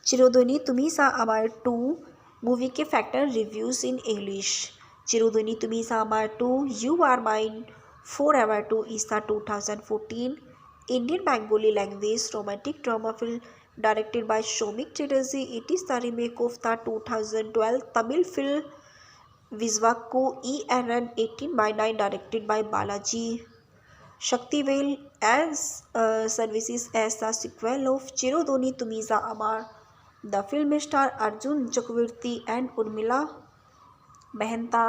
चिरंजीवी तुम्हीचा आभार 2 मूवी के factor reviews in English. Chiranjeevi तुम्हीचा आभार 2 you are mine forever 2 is the 2014 Indian Bengali language romantic drama film directed by Soumik Chatterjee. It is the remake of the 2012 Tamil film Vizhvakku ENN 18/9 directed by Balaji Shaktivel as services as the sequel of Chirodoni Tumiza Amar. The film star Arjun Chakravarti and Urmila Mehta.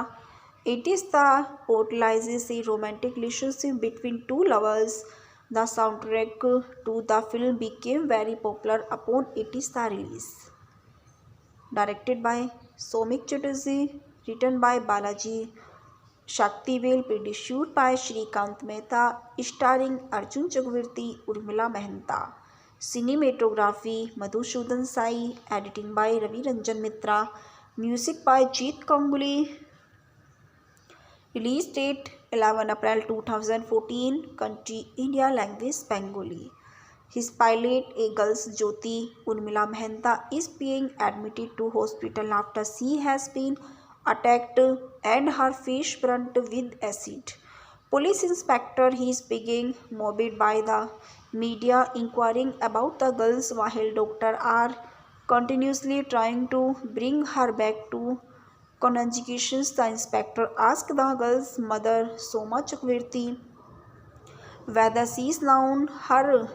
It is the portrays a romantic relationship between two lovers. The soundtrack to the film became very popular upon its release. Directed by Soumik Chatterjee, written by Balaji Shaktivel, produced by Shrikant Mehta, starring Arjun Chakravarti, Urmila Mehta. Cinematography Madhusudan Sai, editing by Ravi Ranjan Mitra, music by Jeet Ganguly. Release date 11 April 2014. Country India. Language Bengali. His pilot, a girl's Jyoti Urmila Mehta, is being admitted to hospital after she has been attacked and her face burnt with acid. Police inspector is being mobbed by the media inquiring about the girls while doctors are continuously trying to bring her back to conjugations. The inspector asked the girl's mother, Soma Chakravarti, whether she is known her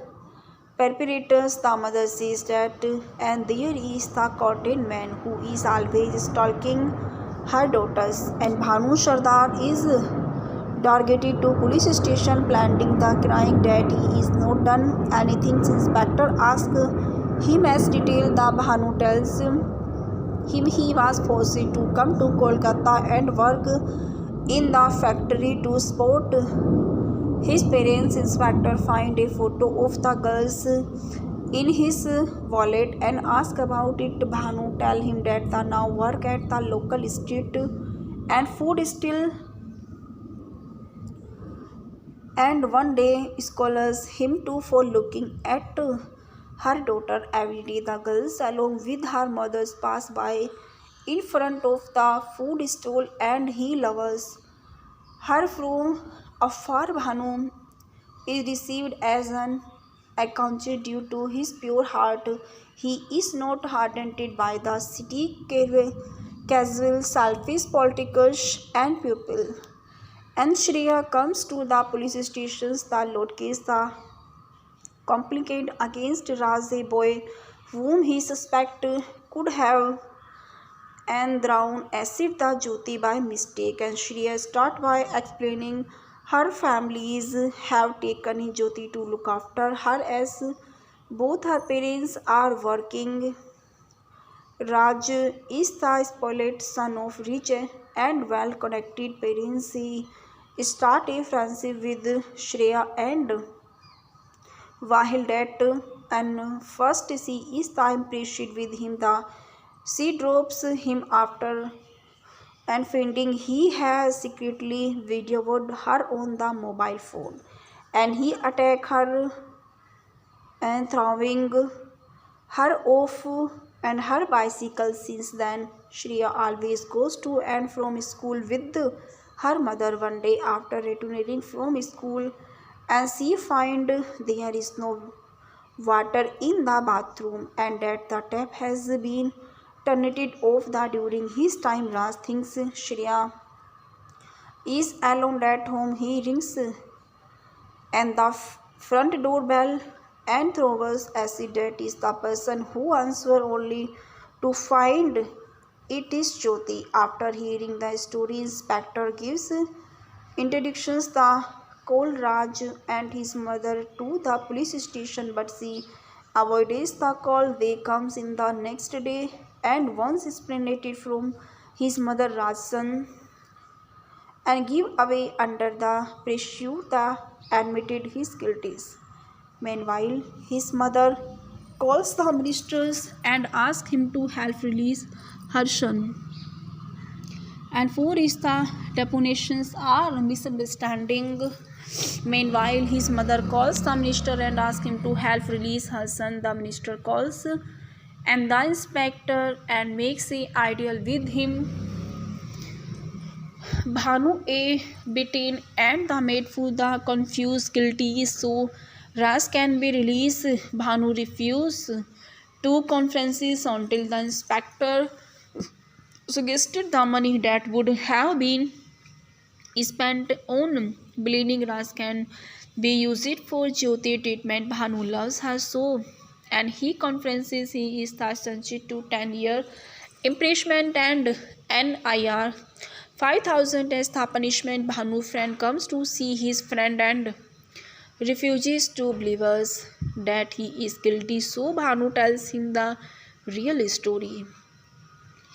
perpetrators. The mother says that, and there is the cotton man who is always stalking her daughters, and Bhanu Sardar is targeted to police station planting the crying that he is not done anything. Inspector asks him as detail. The Bhanu tells him he was forced to come to Kolkata and work in the factory to support his parents. Inspector find a photo of the girls in his wallet and ask about it. Bhanu tell him that the now work at the local street and food still, and one day scholars him too for looking at her daughter every day. The girls along with her mothers pass by in front of the food stall and he loves her from afar. Bhanu is received as an account due to his pure heart. He is not hardened by the city casual, selfish politics and people. And Shreya comes to the police stations. The load case the complaint against Raj, a boy whom he suspect could have and thrown acid the Jyoti by mistake. And Shreya start by explaining her families have taken Jyoti to look after her as both her parents are working. Raj is the spoiled son of rich and well-connected parents. He start a friendship with Shreya, and while that and first she is the impressed with him, she drops him after and finding he has secretly videoed her on the mobile phone, and he attack her and throwing her off and her bicycle. Since then, Shreya always goes to and from school with her mother. One day after returning from school, and she find there is no water in the bathroom and that the tap has been turned off. During his time, Raj thinks Shreya is alone at home. He rings and the front doorbell and throws acid. That is the person who answer only to find it is Jyoti. After hearing the story, inspector gives introductions the call Raj and his mother to the police station, but she avoids the call. They comes in the next day, and once explained from his mother, Raj's son, and give away under the pressure the admitted his guilty. Meanwhile, his mother calls the ministers and asks him to help release her son. And four is the depositions are misunderstanding. Meanwhile, his mother calls the minister and asks him to help release her son. The minister calls and the inspector and makes a ideal with him. Bhanu a beaten and the made for the confused guilty so Ras can be released. Bhanu refused two conferences until the inspector suggested the money that would have been spent on bleeding Ras can be used for Jyoti treatment. Bhanu loves her so and he conferences he is thus sentenced to 10-year imprisonment and NIR 5,000 as the punishment. Bhanu friend comes to see his friend and refuses to believe us that he is guilty. So Bhanu tells him the real story.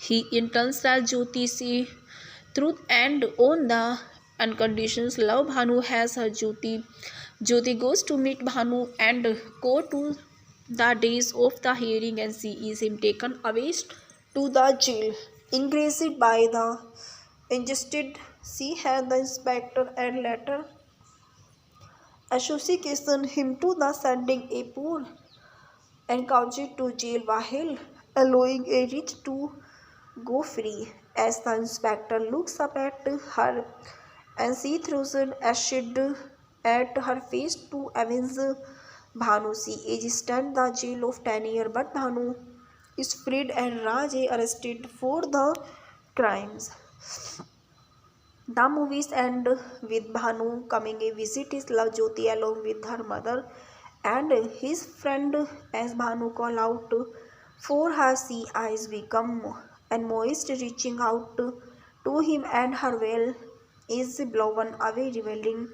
He intends that Jyoti see truth and on the unconditional love Bhanu has her Jyoti. Jyoti goes to meet Bhanu and go to the days of the hearing and sees him taken away to the jail. Enraged by the injustice, she had the inspector and later association him to the sending a poor and couched to jail while allowing a rich to go free. As the inspector looks up at her and she throws an acid at her face to avenge Bhanu. She is sent the jail of 10 years, but Bhanu is freed and Raj is arrested for the crimes. The movies end with Bhanu coming a visit his love Jyoti along with her mother and his friend as Bhanu call out for her sea eyes become and moist reaching out to him and her veil is blown away revealing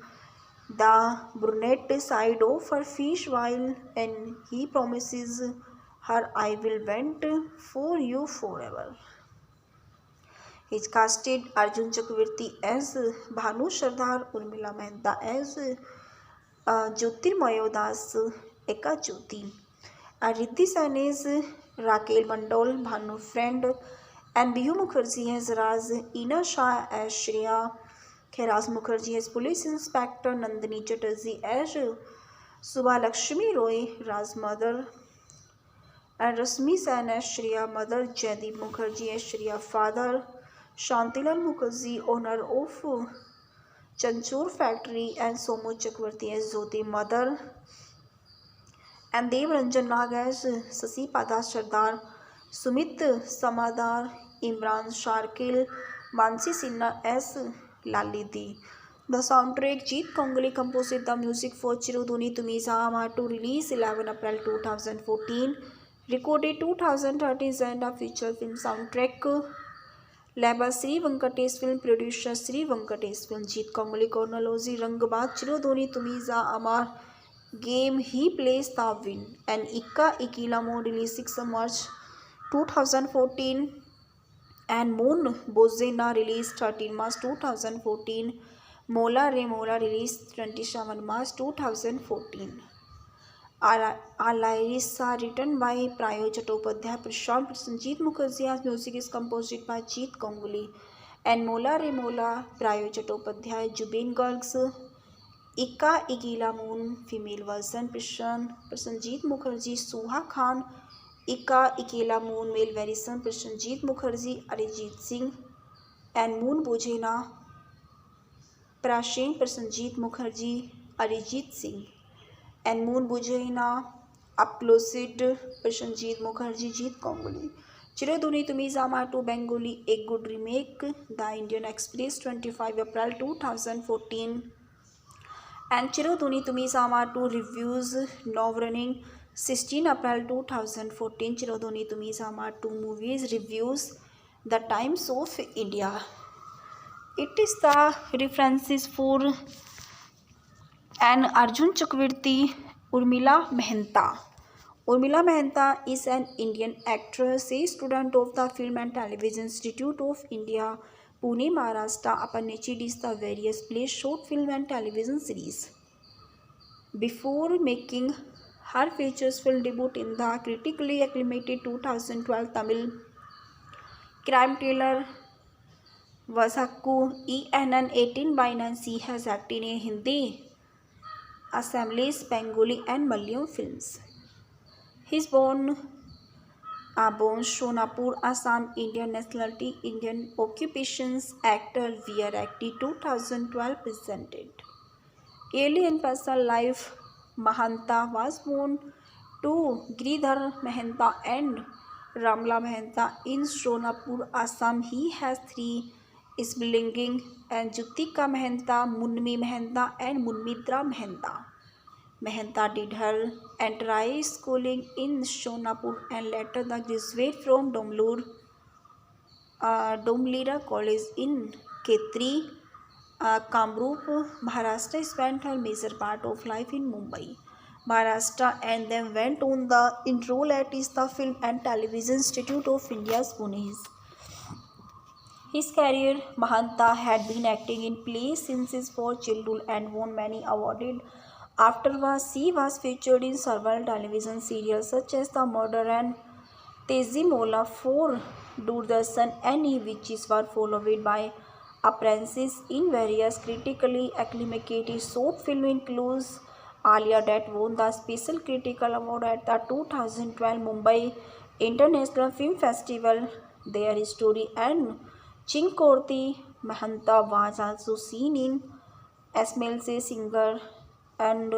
the brunette side of her fish while and he promises her I will wait for you forever. He casted Arjun Chakravarti as Bhanu Sardar, Urmila Mehta as Jyotirmayo Das Eka Jyoti, and Riddhi Sen as Raquel Mandol, Bhanu friend, and Bihu Mukherjee as Raj, Ina Shah as Shreya, Kailash Mukherjee as Police Inspector, Nandini Chatterjee as Subha Lakshmi Roy, Raj's mother, and Rasmi Sen as Shreya mother, Jaideep Mukherjee as Shreya father, Shantilal Mukherjee owner of Chanchur factory and Somu Chakravarti as Jyoti mother and Dev Ranjan Nag as Sasi Pada Sardar, Sumit Samadar, Imran Sharkil, Mansi Sinha as Lalidi. The soundtrack Jeet Kongli composed the music for Chiruduni Tumi Sahama to release 11 April 2014, recorded 2013 and a feature film soundtrack. Label Sri Venkatesh Film Producer Sri Venkatesh Film Jeet Kongli Chronology Rangbaaz Chiruduni Tumiza Amar Game He Plays the Win and Ikka Ikila Mo released 6 March 2014 and Moon Bozena released 13 March 2014. Mola Re Mola released 27 March 2014. Lyrics are written by Prayo Chattopadhyay, Prashant Prasenjit Mukherjee's music is composed by Jeet Kongli and Mola Re Mola, Prayo Chattopadhyay, Jubin Gargs, Ikka Ikila Moon, female version, Prasenjit Mukherjee, Suha Khan, Ikka Ikila Moon, male version, Prasenjit Mukherjee, Arijit Singh, and Moon Bojena, Prashen Prasenjit Mukherjee, Arijit Singh. And Moon Bujena, Uploaded Prasenjit Mukherjee, Jeet Kongli. Chiroduni Tumi Zama to Bengali, a good remake. The Indian Express, 25 April 2014. And Chiroduni Tumi Zama to reviews, now running 16 April 2014. Chiroduni Tumi Zama to movies reviews, The Times of India. It is the references for and Arjun Chakravarti, Urmila Mehta. Urmila Mehta is an Indian actress, a student of the Film and Television Institute of India, Pune, Maharashtra. Apaneci is the various plays, short film and television series. Before making her features film debut in the critically acclaimed 2012 Tamil crime thriller Vasakku ENN 18/9, she has acted in Hindi, Assamese, Bengali and Malayalam films. He is born Born Shonapur, Assam, Indian nationality, Indian occupations, actor, VR active 2012 presented. Early in personal life, Mahanta was born to Giridhar Mahanta and Ramla Mahanta in Shonapur, Assam. He has three siblings and Jutika Mahanta, Munmi Mahanta and Munmitra Mahanta. Mahanta did her entire schooling in Shonapur and later the graduate from Domlira College in Khetri, Kamrup, Maharashtra. Spent her major part of life in Mumbai, Maharashtra, and then went on the enroll at the Film and Television Institute of India's Pune. His career, Mahanta had been acting in plays since his childhood and won many awards. Afterwards, he was featured in several television serials such as The Murder and Tezi Mola for Doordarshan, and which were followed by appearances in various critically acclaimed short films includes Alia that won the Special Critical Award at the 2012 Mumbai International Film Festival. Their story and Chinkorti Mahanta was also seen in Esmail Se Singer and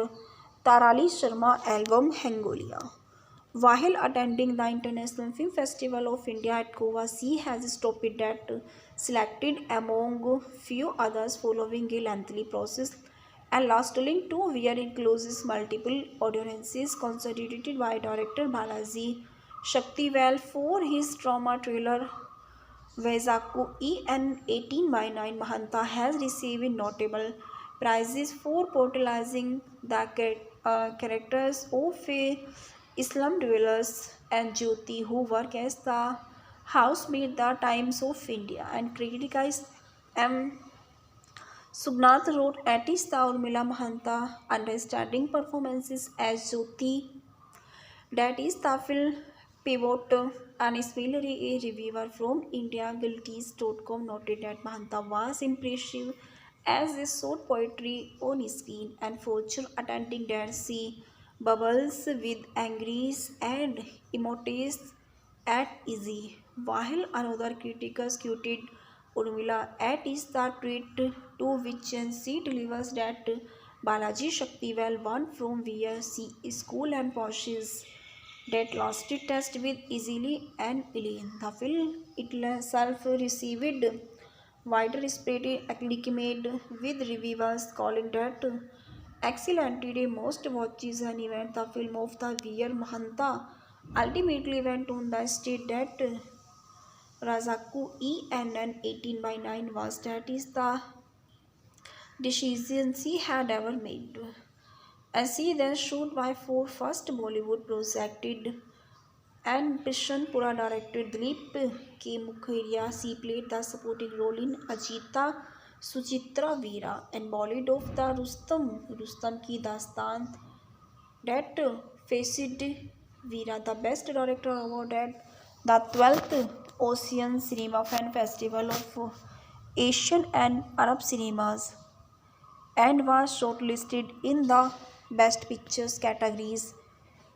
Tarali Sharma album Hangolia. While attending the International Film Festival of India at Goa, she has stopped that selected among few others following a lengthy process and lasting 2 years includes multiple audiences constituted by director Balaji Shaktivel for his drama thriller Vaizaku EN 18/9. Mahanta has received notable prizes for portraying the characters of Islam dwellers and Jyoti who work as the housemaid the Times of India and criticized M. Sugnath wrote Atista Urmila Mahanta understanding performances as Jyoti that is Tafil Pivot and especially a reviewer from IndiaGuilties.com noted that Mahanta was impressive as a short poetry on screen and featured attending that she bubbles with angries and emotes at easy. While another critic quoted Urmila at is the tweet to which she delivers that Balaji Shaktivel won from where she is cool and possesses that lasted test with easily and alien. The film itself received widespread acclaim with reviewers calling that excellent. The most watches an event the film of the year. Mahanta ultimately went on the state that Razaku ENN 18/9 was that is the decision she had ever made. As she then shot by four first Bollywood projected and Prishanpura director Dilip K. Mukherjee. She played the supporting role in Ajita Suchitra Veera and Bollywood of the Rustam Ki Dastan that faced Veera the Best Director Award at the 12th Ocean Cinema Fan Festival of Asian and Arab Cinemas and was shortlisted in the Best Pictures categories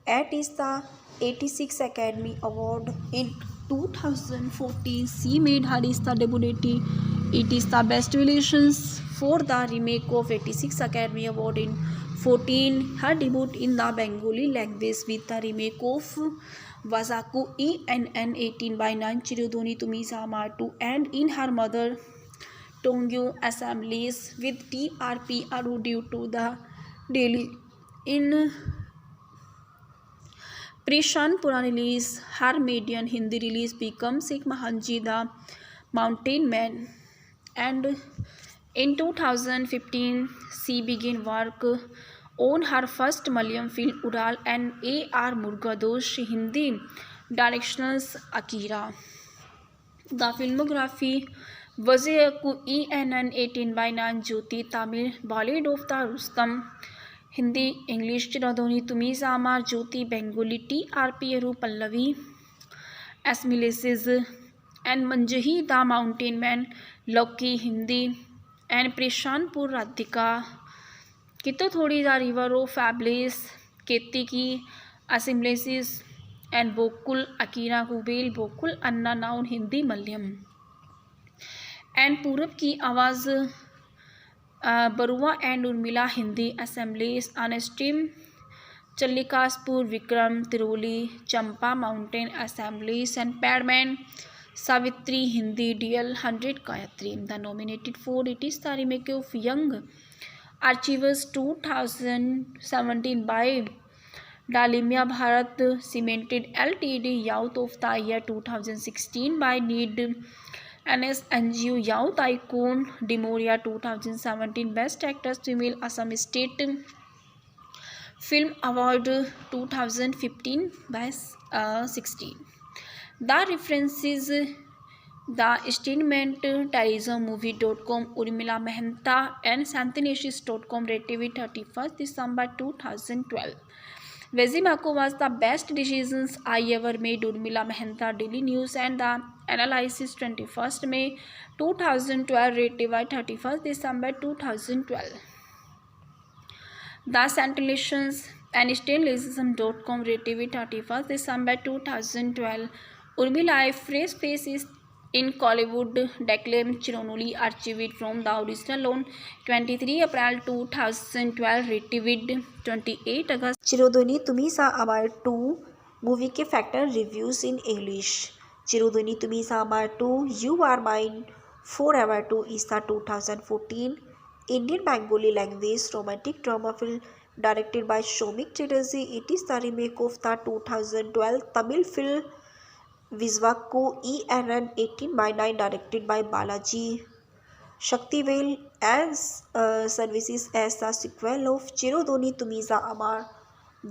at is the 86 Academy Award in 2014. She made her is the debut. It is the best relations for the remake of 86 Academy Award in 14. Her debut in the Bengali language with the remake of Wazaku ENN 18/9 Chirodoni Tumi Samar 2 and in her mother Tongyu assemblies with TRP Aru due to the daily in Prishanpura release. Her median Hindi release becomes Sheikh Mahanji the Mountain Man, and in 2015 she began work on her first Malayalam film Ural and A.R. Murugadosh Hindi directionals Akira. The filmography Vazayaku ENN 18/9 Jyoti Tamil Bollywood of the Rustam Hindi English Chiradoni Tumi Samar Jyoti Bengali TRP Aru Pallavi Asmileses and Manjahi the Mountain Man Loki Hindi and Prishanpur Radhika Kito Thodi the River of Fabulous Keti Ki Asmileses and Bokul Akira Kubel, Bokul Anna Noun Hindi Malyam. And Purab ki Awaaz Barua and Urmila Hindi assemblies on stream Challikaspur Vikram Tiruli Champa mountain assemblies and Padman Savitri Hindi DL 100 Gayatri. The nominated for it is the remake of young achievers 2017 by Dalmia Bharat cemented LTD. Youth of the Year 2016 by Need NS NGO. Youth Icon Demoria 2017 Best Actress Female Assam State Film Award 2015 by 16. The references The Statement TerrorismMovie.com Urmila Mehta and Santinashis.com Rated 31st December 2012. Vazimako was the best decisions I ever made. Urmila Mehta Daily News and the Analysis 21st May 2012 Rated by 31st December 2012. The Santilations and Stainlessism.com Rated 31st December 2012. Urmila a fresh face is in Collywood. Declan Chironoli archived from the original on 23 April 2012 Rated 28 August. चिरोध्वनी तुम्हीचा आभार 2 movie के factor reviews in English. चिरोध्वनी तुम्हीचा आभार 2 you are mine forever 2 is the 2014 Indian Bengali language romantic drama film directed by Soumik Chatterjee. It is the remake of the 2012 Tamil film Vizhwakku ENN 18/9 directed by Balaji Shaktivel as services as the sequel of Chirodhoni Tumiza Amar.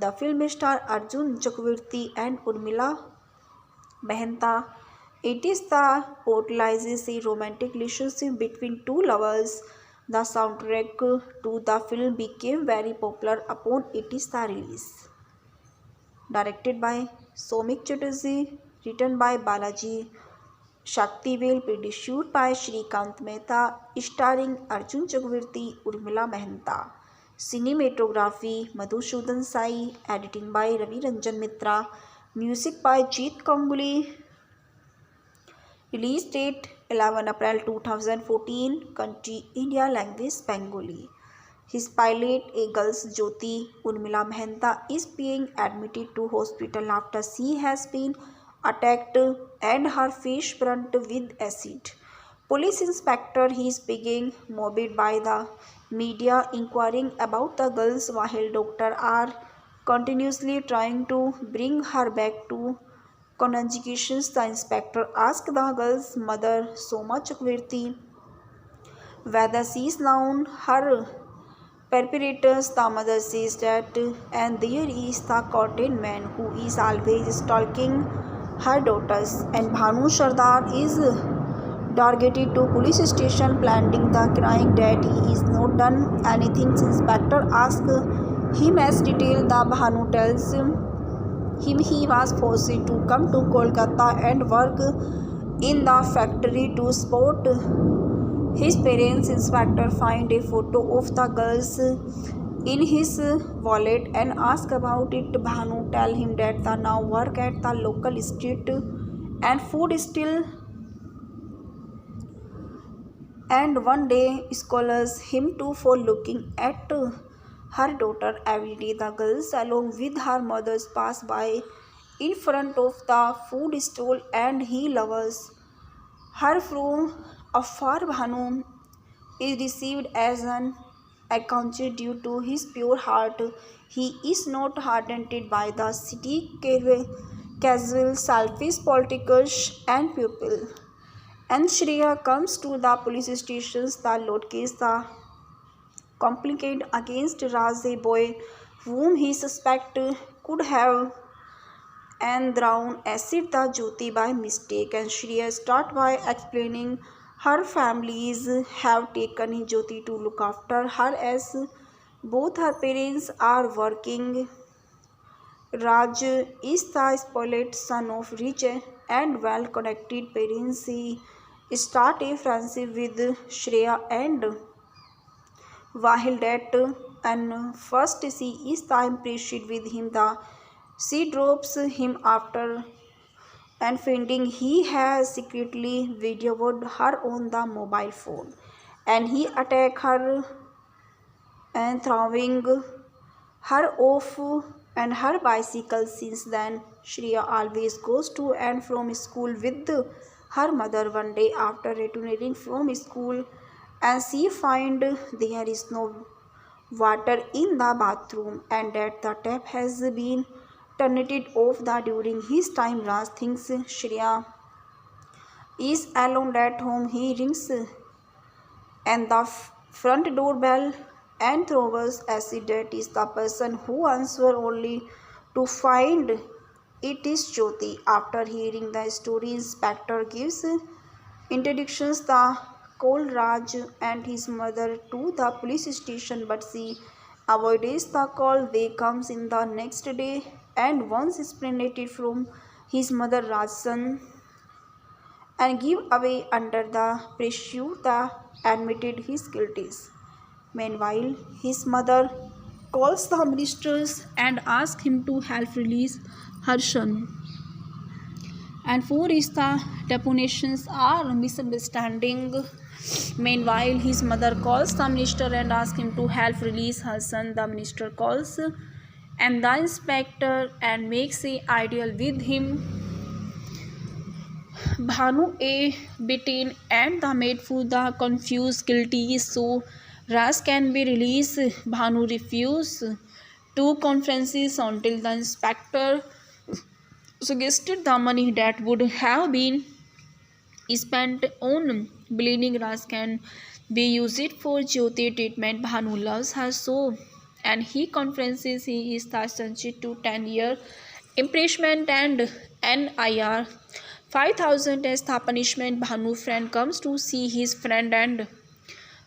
The film stars Arjun Chakravarti and Urmila Mehta. It is the portrays a romantic relationship between two lovers. The soundtrack to the film became very popular upon its release. Directed by Soumik Chatterjee, written by Balaji Shaktivel, produced by Shrikant Mehta, starring Arjun Chakravarti, Urmila Mehta. Cinematography Madhusudan Sai, editing by Ravi Ranjan Mitra, music by Jeet Ganguly. Release date 11 April 2014. Country India. Language Bengali. His pilot, a girl's Jyoti Urmila Mehta, is being admitted to hospital after she has been attacked and her face burnt with acid. Police inspector is being mobbed by the media inquiring about the girls while doctors are continuously trying to bring her back to conjugations. The inspector asked the girl's mother, Soma Chakravarti, whether she is known her perpetrators. The mother says that, and there is the cotton man who is always stalking her daughters, and Bhanu Sardar is targeted to police station planting the crying that he is not done anything. Inspector asks him as detail. The Bhanu tells him he was forced to come to Kolkata and work in the factory to support his parents. Inspector find a photo of the girls in his wallet and ask about it. Bhanu tell him that they now work at the local street and food stall, and one day scolds him too for looking at her daughter every day. The girls along with her mothers pass by in front of the food stall and he loves her from afar. Bhanu is received as an accountant due to his pure heart. He is not hardened by the city casual, selfish politicians and people. And Shreya comes to the police stations. The load case the complaint against Raj, a boy whom he suspects could have and thrown acid the Jyoti by mistake. And Shreya starts by explaining her families have taken Jyoti to look after her as both her parents are working. Raj is the spoiled son of rich and well-connected parents. He start a friendship with Shreya, and while that and first she is the impressed with him, the She drops him after and finding he has secretly videoed her on the mobile phone, and he attack her and throwing her off and her bicycle. Since then, Shreya always goes to and from school with her mother. One day after returning from school, and she find there is no water in the bathroom and that the tap has been turned it off. The during his time, Raj thinks Shreya is alone at home. He rings and the front doorbell and throws acid. That is the person who answer only to find it is Jyoti. After hearing the story, Inspector gives introductions the call Raj and his mother to the police station, but she avoids the call. They comes in the next day and once separated from his mother, Raj's son, and give away under the pressure that admitted his guilties. Meanwhile, his mother calls the ministers and asks him to help release her son. And four is the depositions are misunderstanding. Meanwhile, his mother calls the minister and asks him to help release her son. The minister calls and the inspector and makes a ideal with him. Bhanu a beaten and the maid for the confused guilty so Ras can be released. Bhanu refused two conferences until the inspector suggested the money that would have been spent on bleeding Ras can be used for Jyoti treatment. Bhanu loves her so and he confesses he is sentenced to 10-year imprisonment and NIR 5,000 as the punishment. Bhanu friend comes to see his friend and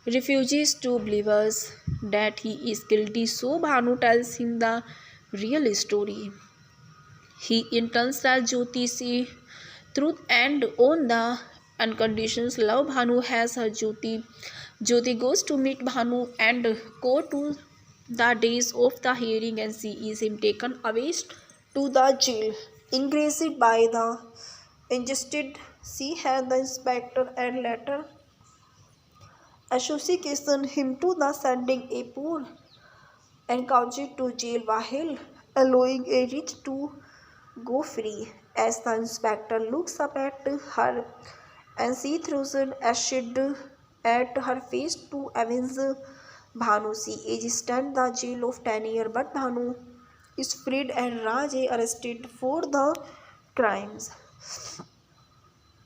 refuses to believe us that he is guilty. So Bhanu tells him the real story. He intends that Jyoti see truth and on the unconditions love Bhanu has her Jyoti. Jyoti goes to meet Bhanu and go to the days of the hearing and she is him taken away to the jail. Enraged by the injustice, she had the inspector and later association him to the sending a poor and couched to jail while allowing a rich to go free. As the inspector looks up at her and she throws an acid at her face to avenge Bhanu. She is sent the jail of 10 years, but Bhanu is freed and Raj is arrested for the crimes.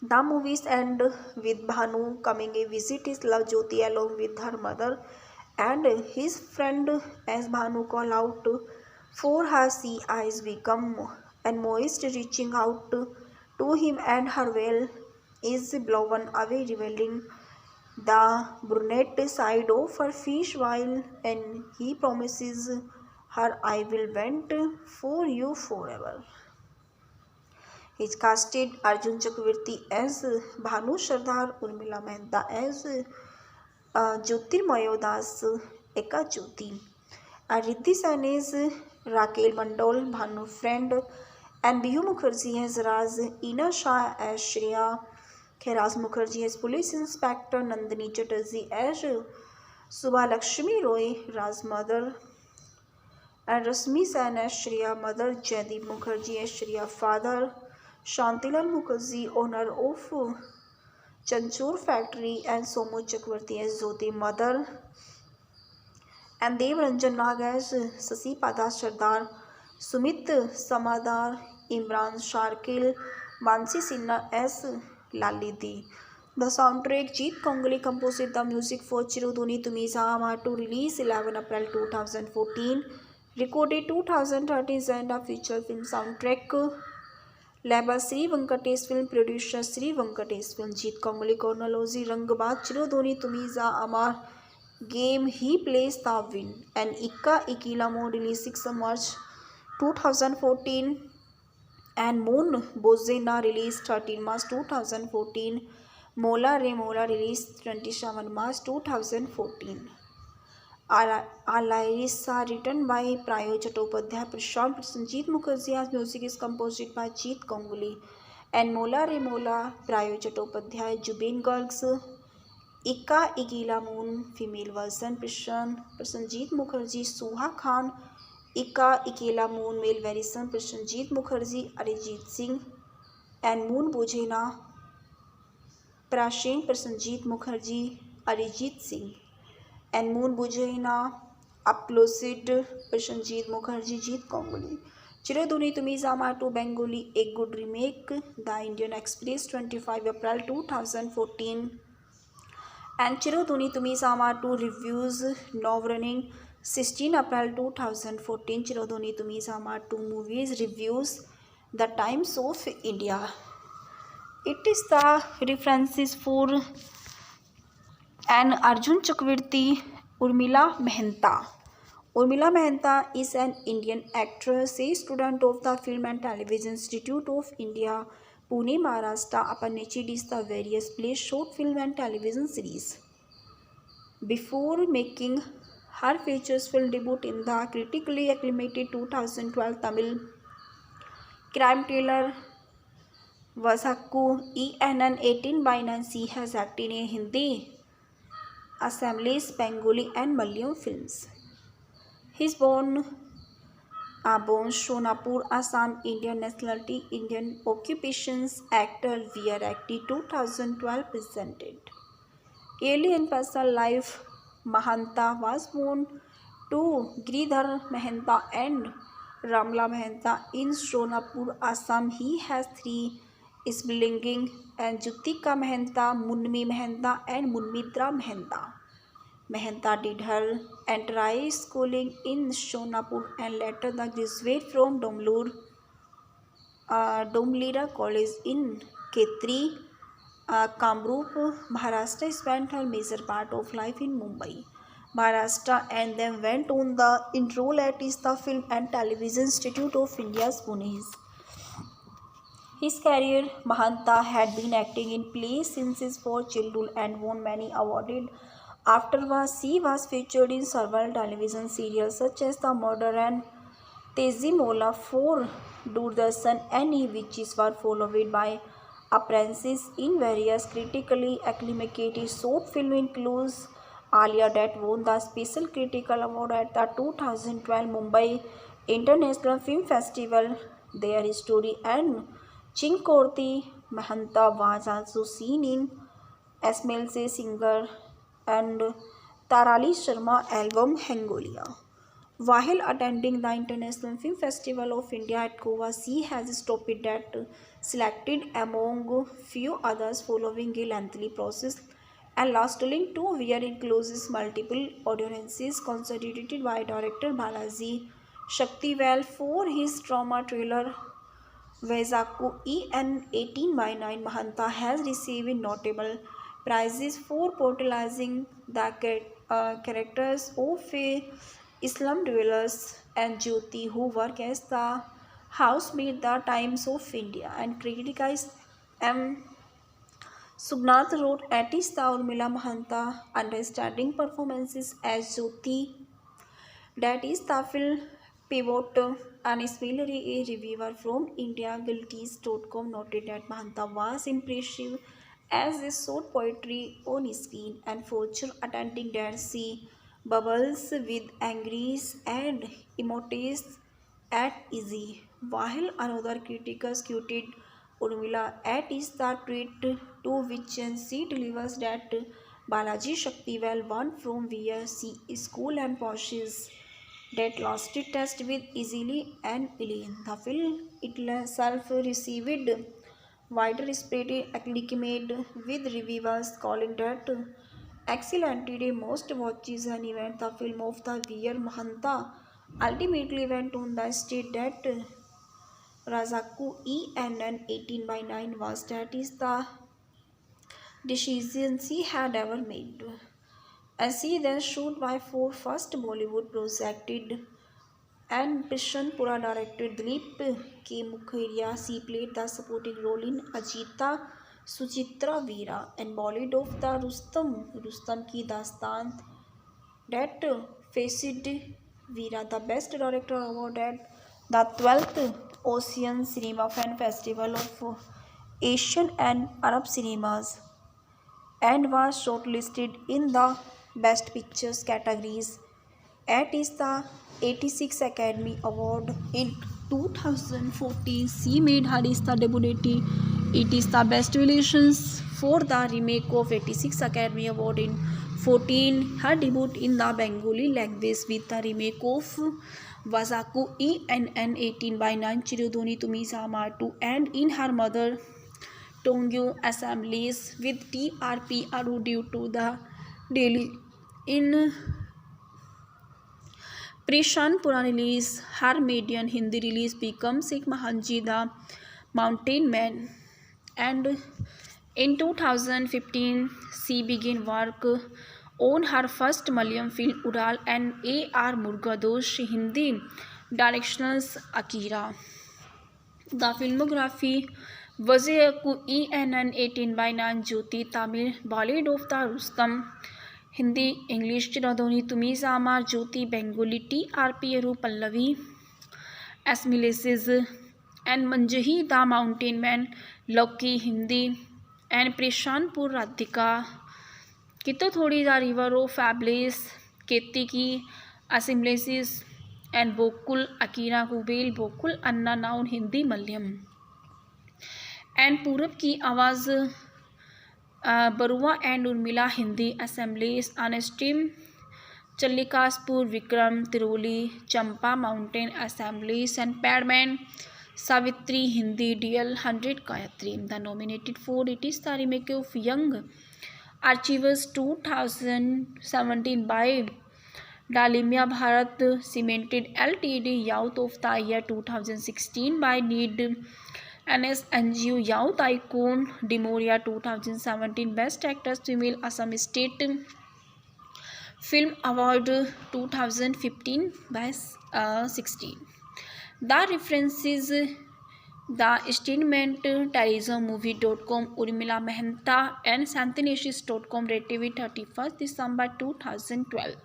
The movies end with Bhanu coming a visit his love Jyoti along with her mother and his friend. As Bhanu call out for her, she eyes become and moist, reaching out to him and her veil is blown away, revealing the brunette side of her face while and he promises her, I will wait for you forever. He casted Arjun Chakravarti as Bhanu Sardar, Urmila Mehta as Jyotirmayo Das Eka Jyoti, and Riddhi Sen as Raquel Mandol, Bhanu friend, and Bihu Mukherjee as Raz, Ina Shah as Shreya, Kailash Mukherjee as Police Inspector, Nandini Chatterjee as Subha Lakshmi Roy, Raz mother, and Rasmi Sen as Shreya mother, Jaideep Mukherjee as Shreya father, Shantilal Mukherjee owner of Chanchur factory and Somu Chakravarti as Jyoti mother, and Dev Ranjan Nag as Sasi Pada Sardar, Sumit Samadar, Imran Sharkil, Mansi Sinha as Lalidi. The soundtrack Jeet Kongli composed the music for Chiruduni Tumi Saama to release 11 April 2014, recorded 2013 and a feature film soundtrack label Sri Venkatesh Film producer Sri Venkatesh Film. Jeet Kongli chronology Rangbaaz Chiruduni Tumi Saama game he plays the win and Ikka Ikila Moon released 6 March 2014 and Moon Bozena released 13 March 2014. Mola Re Mola released 27 March 2014. Alaris are written by Prayo Chattopadhyay, Prashant Prasenjit Mukherjee. Music is composed by Jeet Ganguly and Mola Re Mola. Prayo Chattopadhyay, Jubin Gargs, Ika Igila Moon, female version. Prasenjit Mukherjee, Suha Khan, Ika Ikela Moon, male version. Prasenjit Mukherjee, Arijit Singh and Moon Bojena. Prashen Prasenjit Mukherjee, Arijit Singh and Moon Bujena, Uploaded Prasenjit Mukherjee, Jeet Ganguly. Chiroduni Tumi Zama to Bengali, a good remake. The Indian Express, 25 April 2014. And Chiroduni Tumi Zama to reviews, now running 16 April 2014. Chiroduni Tumi Zama to movies reviews, The Times of India. It is the references for an Arjun Chakravarti, Urmila Mehta. Urmila Mehta is an Indian actress, a student of the Film and Television Institute of India, Pune, Maharashtra. Aparnachi is the various plays, short film and television series. Before making her features film debut in the critically acclaimed 2012 Tamil crime thriller Vazhakku ENN 18/9, she has acted in Hindi, Assamese, Bengali and Malayalam films. He is born Shonapur, Assam, Indian nationality, Indian occupations, actor, VR active, 2012 presented. Early in personal life, Mahanta was born to Giridhar Mahanta and Ramla Mahanta in Shonapur, Assam. He has three siblings and Jutika Mahanta, Munmi Mahanta and Munmitra Mahanta. Mehta did her entire schooling in Shonapur and later the graduate from Domlira College in Khetri, Kamrup, Maharashtra. Spent her major part of life in Mumbai, Maharashtra, and then went on the enroll at the Film and Television Institute of India's Pune. His career, Mahanta had been acting in plays since his childhood and won many awards. Afterwards, he was featured in several television serials such as The Murder and Tezi Mola for Doordarshan, and which were followed by appearances in various critically acclaimed short films, includes Alia, that won the Special Critical Award at the 2012 Mumbai International Film Festival. Their story and Chinkorti Mahanta was also seen in Esmail Se Singer and Tarali Sharma album Hangolia. While attending the International Film Festival of India at Goa, she has stopped that selected among few others following a lengthy process and lasting 2 years includes multiple audiences constituted by director Balaji Shaktivel for his drama thriller Vaizaku EN 18/9. Mahanta has received notable prizes for portraying the characters of Islam dwellers and Jyoti, who work as the housemaid the Times of India, and criticized M. Subnath wrote Atista Urmila Mahanta understanding performances as Jyoti, that is Tafil Pivot, and Ismaili, a reviewer from IndiaGuilties.com, noted that Mahanta was impressive as a short poetry on screen and feature attending that she bubbles with angries and emotes at easy. While another critic quoted Urmila at is the tweet to which she delivers that Balaji Shaktivel won from where she school and poshes that lasted test with easily and alien. The film itself received widespread acclaim with reviewers calling that excellent. The most watches an event the film of the year. Mahanta ultimately went on the state that Razaku ENN 18/9 was that is the decision she had ever made. And she then shot by four first Bollywood projects and Bishanpura director Dilip K. Mukherjee. She played the supporting role in Ajita Suchitra Veera and Bollywood of the Rustam Ki Dastan that faced Veera the Best Director Award at the 12th Ocean Cinema Fan Festival of Asian and Arab Cinemas and was shortlisted in the Best Pictures categories at the 86th Academy Award in 2014. She made her debut. It is the best relations for the remake of 86th Academy Award in 14. Her debut in the Bengali language with the remake of Wazaku ENN 18/9 Chirodoni Tumi Samar 2 and in her mother Tongyu assemblies with TRP Aru due to the Delhi in Prishanpura release. Her median Hindi release becomes Sikh Mahanji the Mountain Man, and in 2015 she began work on her first Malayalam film Ural and A.R. Murugadosh Hindi directionals Akira. The filmography Wazaku ENN 18/9 Jyoti Tamil Bollywood of the Rustam Hindi English Chirodoni Tumi Samar Jyoti Bengali TRP Aru Pallavi Asmileses and Manjahi the Mountain Man Loki Hindi and Prishanpur Radhika Kito Thodi the River of Fabulous Ketiki Assimilasis and Bokul Akira Kubel Bokul Anna Noun Hindi Malyam and Purab ki Awaaz Barua and Urmila Hindi assemblies on stream Challikaspur Vikram Tiroli Champa mountain assemblies and Padman Savitri Hindi DL 100 Gayatri the nominated for it is the remake of young achievers 2017 by Dalmia Bharat cemented LTD Youth of the Year 2016 by Need NSNGU Youth Icon Demoria 2017 Best Actress Female Assam State Film Award 2015 by 16. The references The Statement TerrorismMovie.com Urmila Mehta and Santhinasis.com Relative 31st December 2012.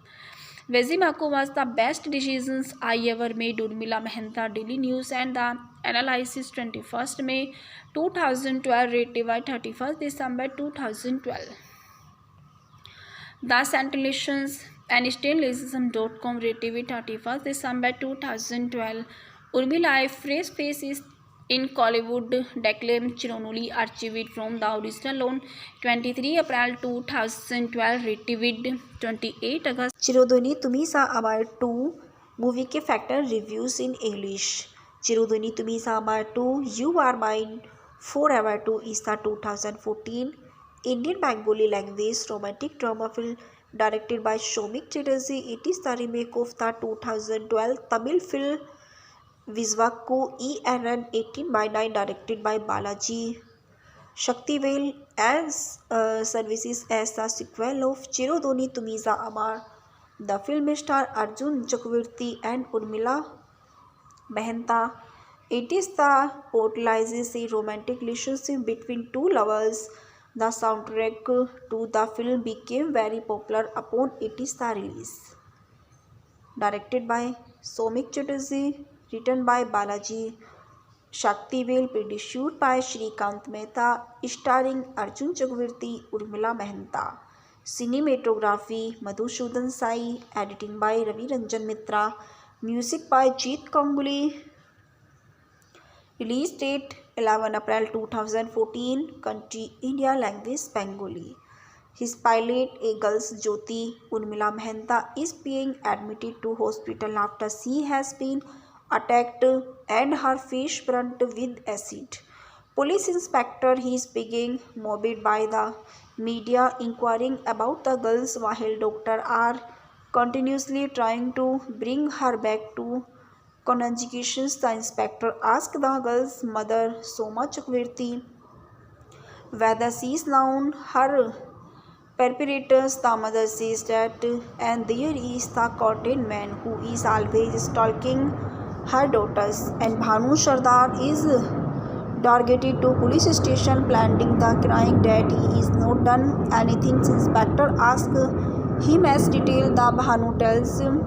Vazimako was the best decisions I ever made. Urmila Mehta Daily News and the Analysis 21st May 2012 Relative 31st December 2012. The Santilations and Stainlessism.com Relative 31st December 2012. Urmila fresh faces in Collywood declaimed Chironoli archived from the original on 23 April 2012 retrieved 28 August. Chirodoni Tumi Sa Amar 2 movie के factor reviews in English. Chirodoni Tumi Sa Amar 2 You Are Mine Forever 2 is the 2014 Indian Bengali language romantic drama film directed by Soumik Chatterjee. It is the remake of the 2012 Tamil film Vizwaku ENN 18/9 directed by Balaji Shaktivel as services as the sequel of Chirodoni Tumi Sa Amar. The film star Arjun Chakravarti and Urmila Mehta. It is the portrays a romantic relationship between two lovers. The soundtrack to the film became very popular upon its release. Directed by Soumik Chatterjee, written by Balaji Shaktivel, produced by Shrikant Mehta, starring Arjun Chakravarti, Urmila Mehta. Cinematography Madhusudan Sai, editing by Ravi Ranjan Mitra, music by Jeet Ganguly. Release date 11 April 2014, country India, language Bengali. His pilot, a girl's Jyoti Urmila Mehta, is being admitted to hospital after she has been attacked and her face burnt with acid. Police inspector is being mobbed by the media inquiring about the girls while doctors are continuously trying to bring her back to conjugations. The inspector asked the girl's mother, Soma Chakravarti, whether she is known her perpetrators. The mother says that, and there is the cotton man who is always stalking her daughters, and Bhanu Sardar is targeted to police station planting the crying that he is not done anything. Inspector asked him as detailed. The Bhanu tells him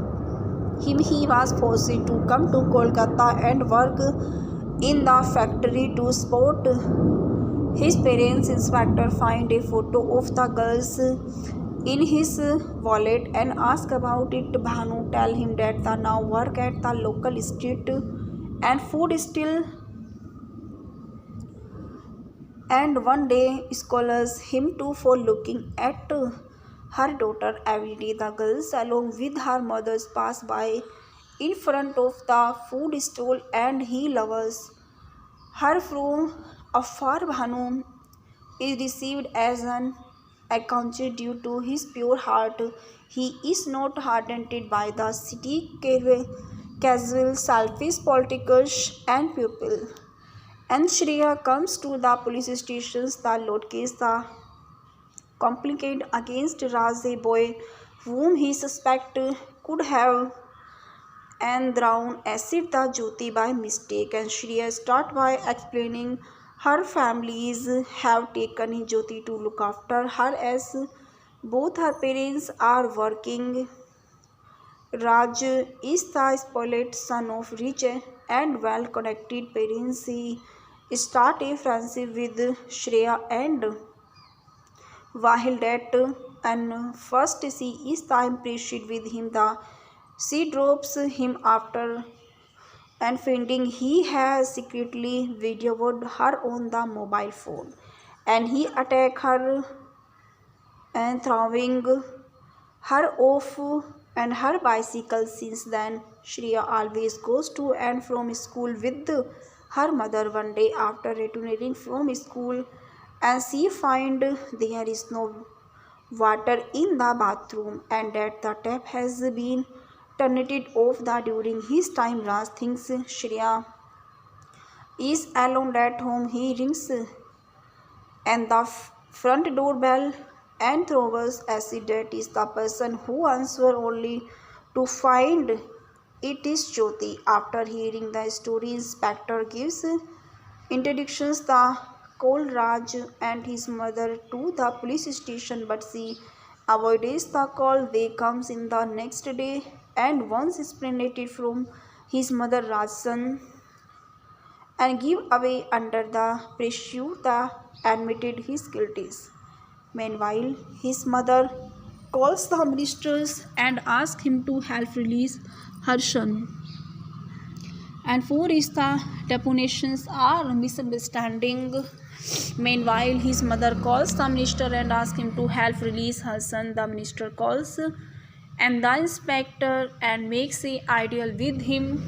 he was forced to come to Kolkata and work in the factory to support his parents. Inspector find a photo of the girls in his wallet and ask about it. Bhanu tell him that the now work at the local street and food still, and one day scholars him too for looking at her daughter every day. The girls along with her mothers pass by in front of the food stall and he loves her from afar. Bhanu is received as an encounter due to his pure heart. He is not hardened by the city casual, selfish politics and people. And Shreya comes to the police stations. The load case, the complaint against Raj, a boy whom he suspects could have and thrown acid the Jyoti by mistake. And Shreya start by explaining her families have taken Jyoti to look after her as both her parents are working. Raj is the spoiled son of rich and well-connected parents. He start a friendship with Shreya, and while that and first she is the impressed with him, she drops him after and finding he has secretly videoed her on the mobile phone, and he attack her and throwing her off and her bicycle. Since then, Shreya always goes to and from school with her mother. One day after returning from school, and she find there is no water in the bathroom and that the tap has been turned off. During his time, Raj thinks Shreya is alone at home. He rings and the front doorbell and throws acid. That is the person who answer only to find it is Jyoti. After hearing the story, inspector gives introductions the call Raj and his mother to the police station, but she avoids the call. They comes in the next day, and once explanated from his mother, Raj's son and give away under the pressure the admitted his guilties. Meanwhile, his mother calls the ministers and asks him to help release her son. And four is the depositions are misunderstanding. Meanwhile, his mother calls the minister and asks him to help release her son. The minister calls and the inspector and makes a ideal with him.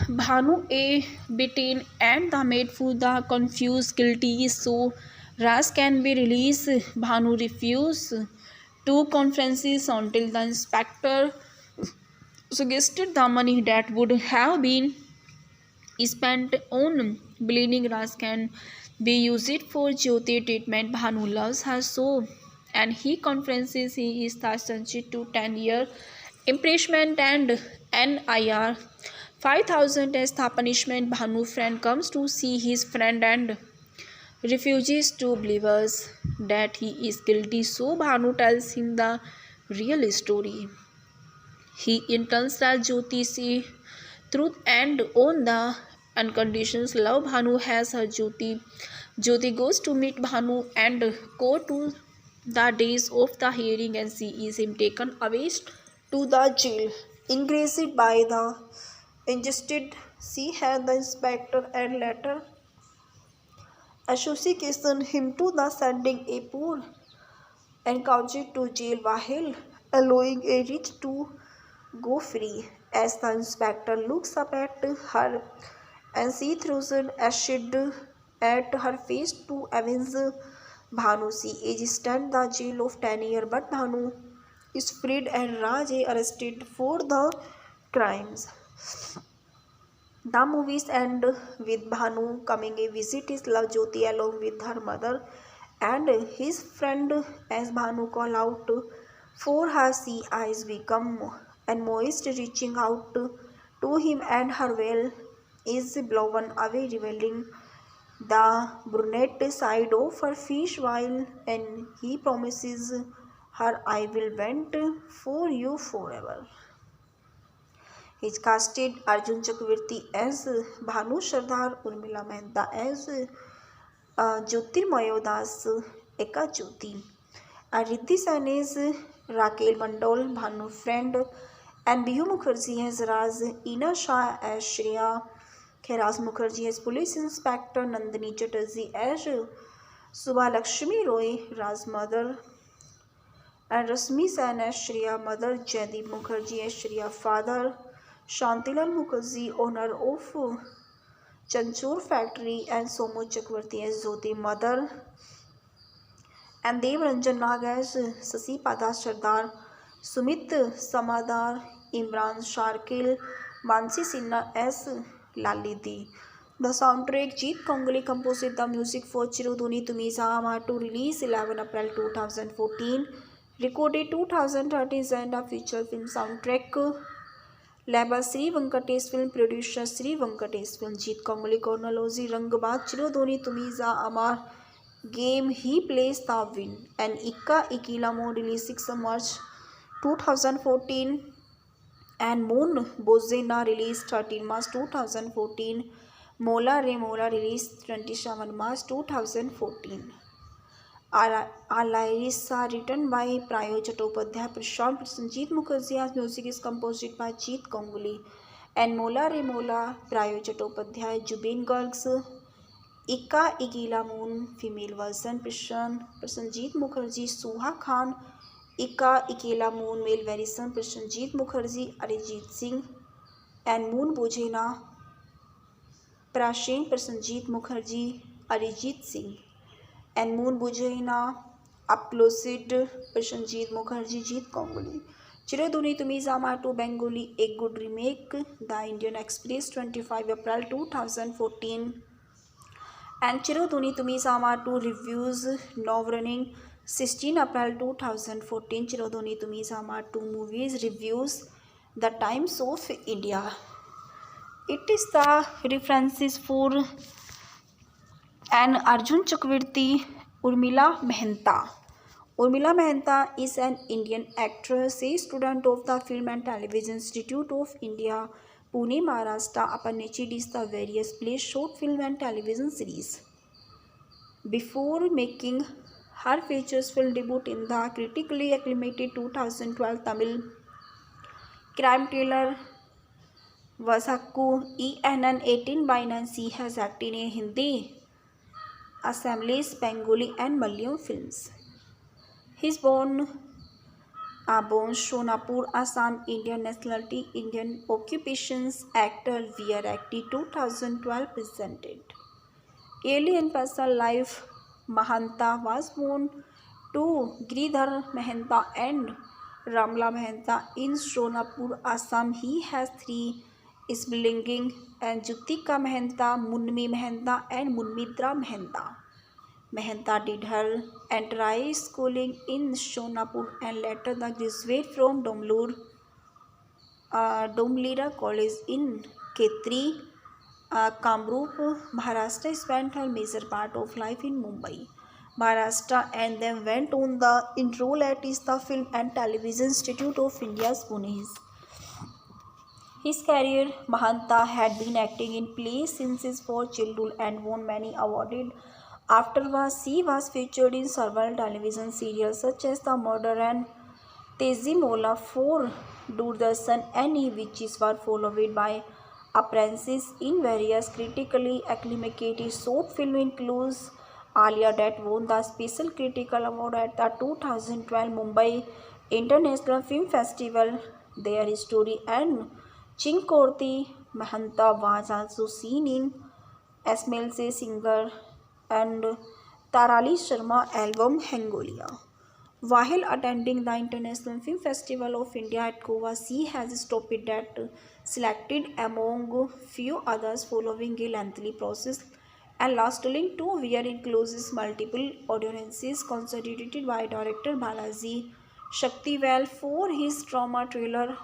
Bhanu a beaten and the maid for the confused guilty, so Raj can be released. Bhanu refused two conferences until the inspector suggested the money that would have been spent on bleeding Raj can be used for Jyoti treatment. Bhanu loves her so, and he conferences he is the sentenced to 10-year imprisonment and NIR 5,000 as the punishment. Bhanu friend comes to see his friend and refuses to believe us that he is guilty. So Bhanu tells him the real story. He intends that Jyoti see truth and on the unconditions love Bhanu has her Jyoti. Jyoti goes to meet Bhanu and go to the days of the hearing, and she is him taken away to the jail. Enraged by the injustice, she had the inspector and later association him to the sending a poor and country to jail while allowing a rich to go free. As the inspector looks up at her and she throws an acid at her face to avenge Bhanu, she is sent the jail of 10 years, but Bhanu is freed and Raj is arrested for the crimes. The movies end with Bhanu coming a visit his love Jyoti along with her mother and his friend. As Bhanu call out for her, she eyes become and moist, reaching out to him, and her veil is blown away, revealing the brunette side of her face while and he promises her I will wait for you forever. He's casted Arjun Chakravarti as Bhanu Sardar, Urmila Mehta as Jyotirmayo Das Eka Jyoti, and Riddhi Sen as Raquel Mandol, Bhanu Friend, and Bihu Mukherjee as Raz, Ina Shah as Shreya, Kailash Mukherjee as Police Inspector, Nandini Chatterjee as Subha Lakshmi Roy, Raz Mother, and Rasmi Sen as Shreya Mother, Jaideep Mukherjee as Shreya Father, Shantilal Mukherjee, owner of Chanchur Factory, and Somu Chakravarti as Jyoti Mother, and Dev Ranjan Nag as Sasi Pada Sardar, Sumit Samadar, Imran Sharkil, Mansi Sinha as Lalidi. The soundtrack Jeet Kongli composed the music for Chiruduni Tumi Sahama to release 11 April 2014, recorded 2013 and a feature film soundtrack. Label Sri Venkatesh Film Producer Sri Venkatesh Film Jeet Kongli Chronology Rangbaaz Chiruduni Tumiza Amar Game He Plays the Win and Ikka Ikila Mo released 6 March 2014 and Moon Bozena released 13 March 2014. Mola Re Mola released 27 March 2014. Lyrics are written by Prayo Chattopadhyay, Prashant Prasenjit Mukherjee's music is composed by Jeet Kongli and Mola Re Mola, Prayo Chattopadhyay, Jubin Gargs, Ikka Ikila Moon, female version, Prasenjit Mukherjee, Suha Khan, Ikka Ikila Moon, male version, Prasenjit Mukherjee, Arijit Singh, and Moon Bojena, Prasenjit Mukherjee, Arijit Singh, and Moon Bujena, Uploaded, Prasenjit Mukherjee, Jeet Kongli. Chiroduni Tumi Zama to Bengali, a good remake, The Indian Express, 25 April 2014. And Chiroduni Tumi Zama to reviews, now running 16 April 2014. Chiroduni Tumi Zama to movies reviews, The Times of India. It is the references for and Arjun Chakravarti, Urmila Mehta. Urmila Mehta is an Indian actress, a student of the Film and Television Institute of India, Pune, Maharashtra. Aparnachi did the various plays, short film and television series. Before making her features film debut in the critically acclaimed 2012 Tamil crime thriller Vasakku ENN 18/9, she has acted in Hindi, Assamese, Bengali and Malayalam films. He is born Shonapur, Assam, Indian nationality, Indian occupations, actor, VR active, 2012 presented. Early in personal life, Mahanta was born to Giridhar Mehta and Ramla Mehta in Shonapur, Assam. He has 3 siblings and Jutika Mehta, Munmi Mehta and Munmitra Mehta. Mehta did her entire schooling in Shonapur and later the graduate from Domlira College in Khetri, Kamrup, Maharashtra. Spent her major part of life in Mumbai, Maharashtra, and then went on the enroll at the Film and Television Institute of India, Pune. His career, Mahanta had been acting in plays since his childhood and won many awards. Afterwards, he was featured in several television serials such as The Murder and Tezi Mola for Doordarshan, and which were followed by appearances in various critically acclaimed short films, includes Alia that won the Special Critical Award at the 2012 Mumbai International Film Festival. Their story and Chinkorti Mahanta was also seen in SMLC Singer and Tarali Sharma album Hangolia. While attending the International Film Festival of India at Goa, she has stopped that selected among few others following a lengthy process and lasting 2 years includes multiple audiences constituted by director Balaji Shaktivel for his drama thriller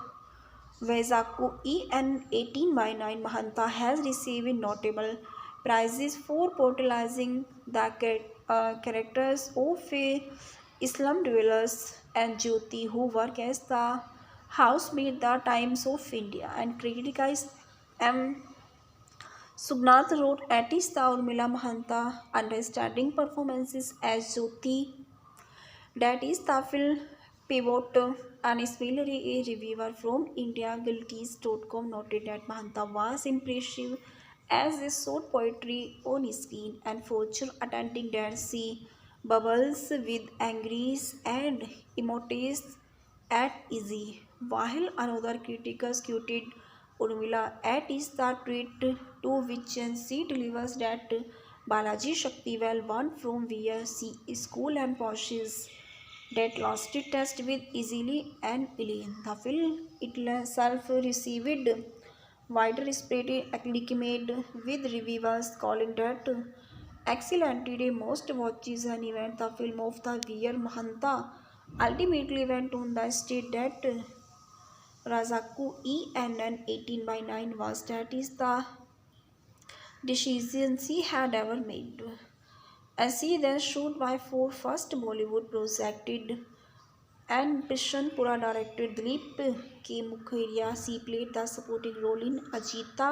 Vaizaku EN 18/9. Mahanta has received notable prizes for portraying the characters of Islam dwellers and Jyoti, who work as the housemaid the Times of India, and criticized M. Sugnath wrote artist Urmila Mahanta, understanding performances as Jyoti, that is the film pivot, and similarly a reviewer from IndiaGuilties.com noted that Mahanta was impressive as a short poetry on screen and featured attempting that she bubbles with angries and emotes at easy, while another critic quoted Urmila at is the tweet to which she delivers that Balaji Shaktivel won from where she is cool and possesses that lasted test with easily and Elaine. The film itself received widespread acclaim with reviewers calling that excellent. Today, most watches an event the film of the year. Mahanta ultimately went on the state that Razaku ENN 18 by 9 was that is the decision she had ever made. As she then shot by four first Bollywood projected and Prishanpura directed Dilip K. Mukherjee. She played the supporting role in Ajita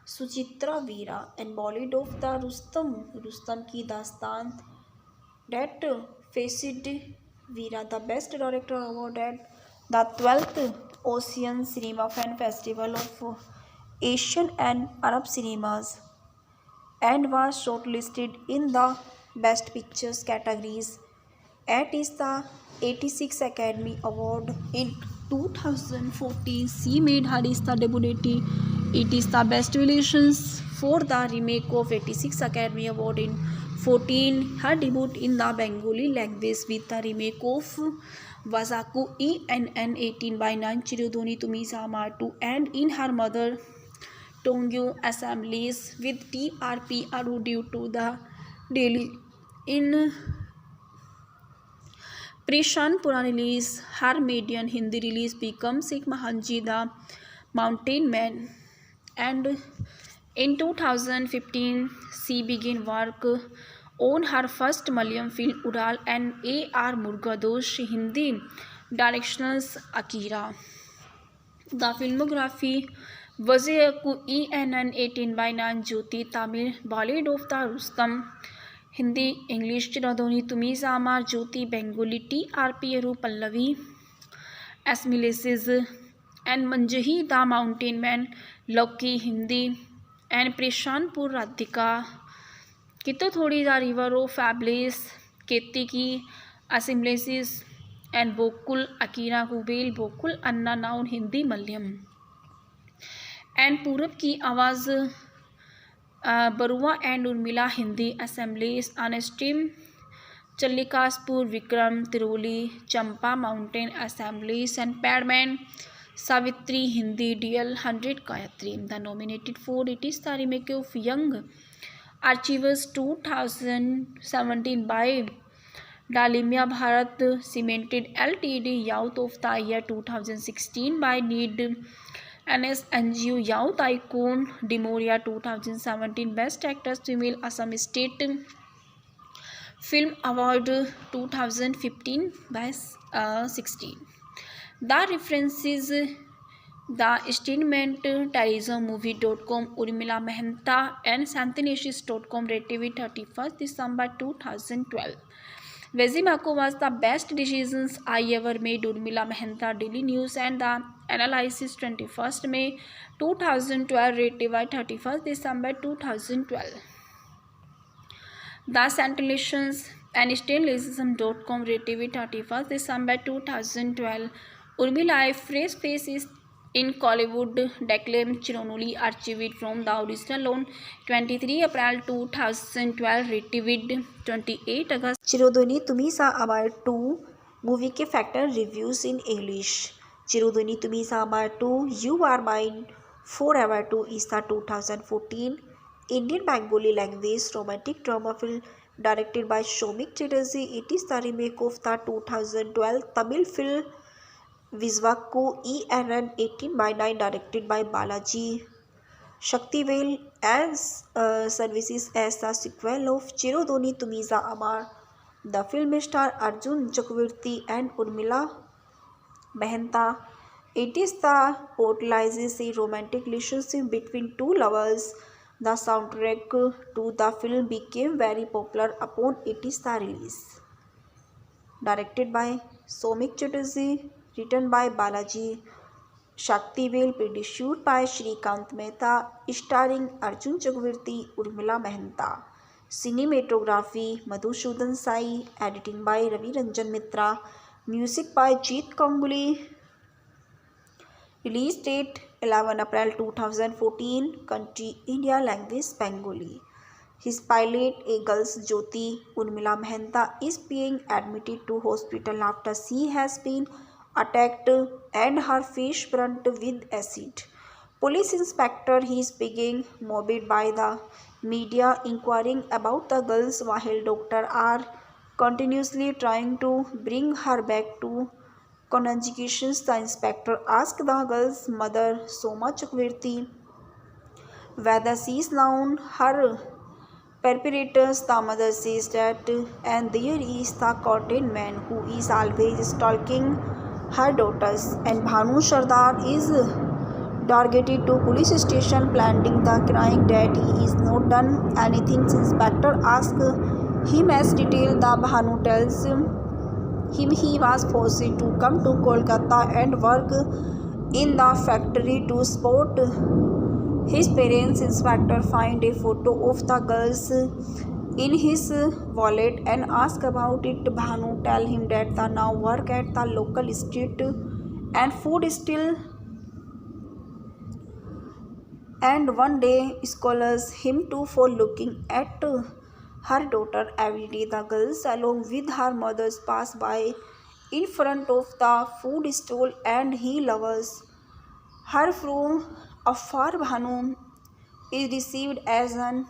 Suchitra Veera and Bollywood of the Rustam Ki Dastan that faced Veera the Best Director Award at the 12th Ocean Cinema Fan Festival of Asian and Arab Cinemas and was shortlisted in the Best Pictures categories at is the 86th Academy Award in 2014. She made her is the debut. It is the Best Relations for the remake of 86th Academy Award in 14. Her debut in the Bengali language with the remake of Wazaku ENN 18 by 9 Chirodoni Tumi Samar 2 and in her mother Tongyo assemblies with TRP Aru due to the daily in Prishanpura release. Her median Hindi release becomes Sikh Mahanji the Mountain Man, and in 2015 she began work on her first Malayalam film Ural and A.R. Murugadosh Hindi directionals Akira. The filmography Wazaku ENN 18 by 9 Jyoti Tamil Bollywood of the Rustam Hindi English Chiradoni Tumi Samar Jyoti Bengali TRP Aru Pallavi Asmileses and Manjahi the Mountain Man Loki Hindi and Prishanpur Radhika Kito Thodi the River of Fabulous Keti Ki Asmileses and Bokul Akira Kubel Bokul Anna Noun Hindi Malyam and Purab ki Awaaz Barua and Urmila Hindi assemblies on stream Challikaspur Vikram Tiroli Champa mountain assemblies and Padman Savitri Hindi DL 100 Gayatri the nominated for it is the remake of young achievers 2017 by Dalmia Bharat cemented LTD Youth of the Year 2016 by Need NSNGO Youth Icon Demoria 2017 Best Actress Female Assam State Film Award 2015 by 16. The references The Statement TerrorismMovie.com Urmila Mahanta and Santinashis.com rated 31st December 2012. Vezimako was the best decisions I ever made. Urmila Mahanta Daily News and the Analysis 21st May 2012 rated by 31st December 2012. The Santilations and Stainlessism.com rated by 31st December 2012. Urmila fresh face is in Collywood declaimed Chironoli archived from the original on 23 April 2012 retrieved 28 August. Chirodini Tumi Je Amar 2 movie के factor reviews in English. Chirodini Tumi Je Amar 2 you are mine forever 2 is the 2014 Indian Bengali language romantic drama film directed by Shomik Chatterjee. It is the remake of the 2012 Tamil film Vizhwakku ENN 18 by 9 directed by Balaji Shaktivel as services as the sequel of Chirodoni Tumiza Amar The film star Arjun Chakravarti and Urmila Mehta. It is the portrays a romantic relationship between two lovers. The soundtrack to the film became very popular upon its release. Directed by Somik Chatterjee, written by Balaji Shaktivel, produced by Shrikant Mehta, starring Arjun Chakravarti, Urmila Mehta. Cinematography Madhusudan Sai, editing by Ravi Ranjan Mitra, music by Jeet Kanguli. Release date 11 April 2014, country India, language Bengali. His pilot, a girl's Jyoti Urmila Mehta, is being admitted to hospital after she has been attacked and her face burnt with acid. Police inspector is being mobbed by the media inquiring about the girls while doctors are continuously trying to bring her back to conjugations. The inspector asked the girl's mother, Soma Chakravarti, whether she is known her perpetrators. The mother says that, and there is the cotton man who is always stalking her daughters, and Bhanu Sardar is targeted to police station planting the crying that he is not done anything. Inspector asks him as detail. The Bhanu tells him he was forced to come to Kolkata and work in the factory to support his parents. Inspector find a photo of the girls in his wallet and ask about it. Bhanu tell him that the now work at the local street and food still, and one day scholars him too for looking at her daughter every day. The girls along with her mothers pass by in front of the food stall and he loves her from afar. Bhanu is received as an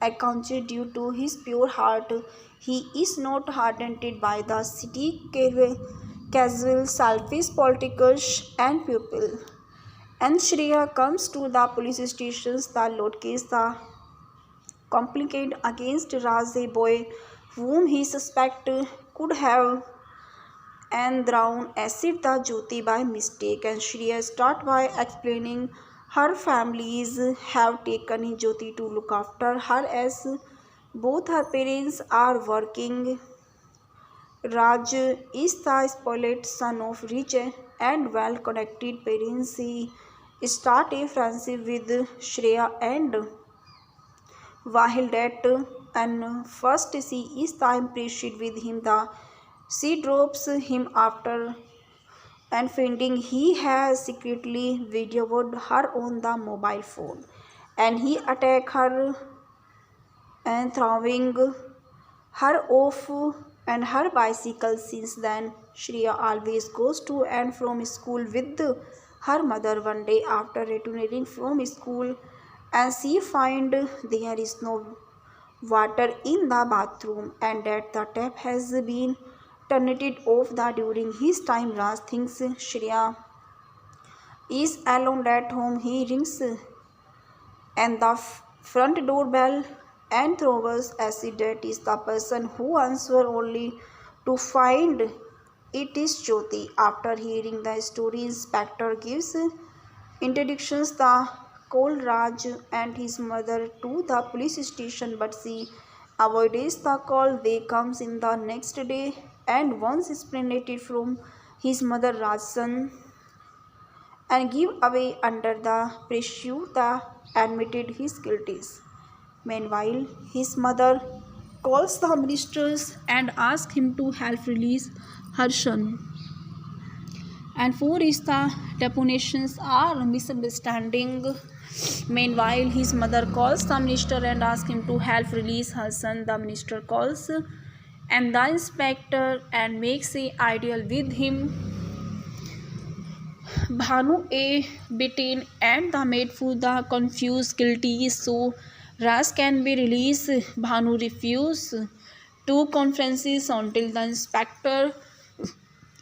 accountant due to his pure heart. He is not hardened by the city casual, selfish politicians and people. And Shreya comes to the police stations. The load case the complaint against Raj, a boy whom he suspects could have and thrown acid the Jyoti by mistake. And Shreya start by explaining her families have taken Jyoti to look after her as both her parents are working. Raj is the spoiled son of rich and well-connected parents. He start a friendship with Shreya, and while that and first she is the impressed with him, she drops him after and finding he has secretly videoed her on the mobile phone, and he attack her and throwing her off and her bicycle. Since then, Shreya always goes to and from school with her mother. One day after returning from school, and she find there is no water in the bathroom and that the tap has been turned it off. During his time, Raj thinks Shreya is alone at home. He rings and the front doorbell and throws acid. That is the person who answers only to find it is Jyoti. After hearing the story, inspector gives introductions the call Raj and his mother to the police station, but she avoids the call. They comes in the next day, and once separated from his mother, Raj's son, and give away under the pressure the admitted his guilty. Meanwhile, his mother calls the ministers and asks him to help release her son. And four is the depositions are misunderstanding. Meanwhile, his mother calls the minister and asks him to help release her son. The minister calls and the inspector and makes a ideal with him. Bhanu a beaten and the maid for the confused guilty, so Raj can be released. Bhanu refused two conferences until the inspector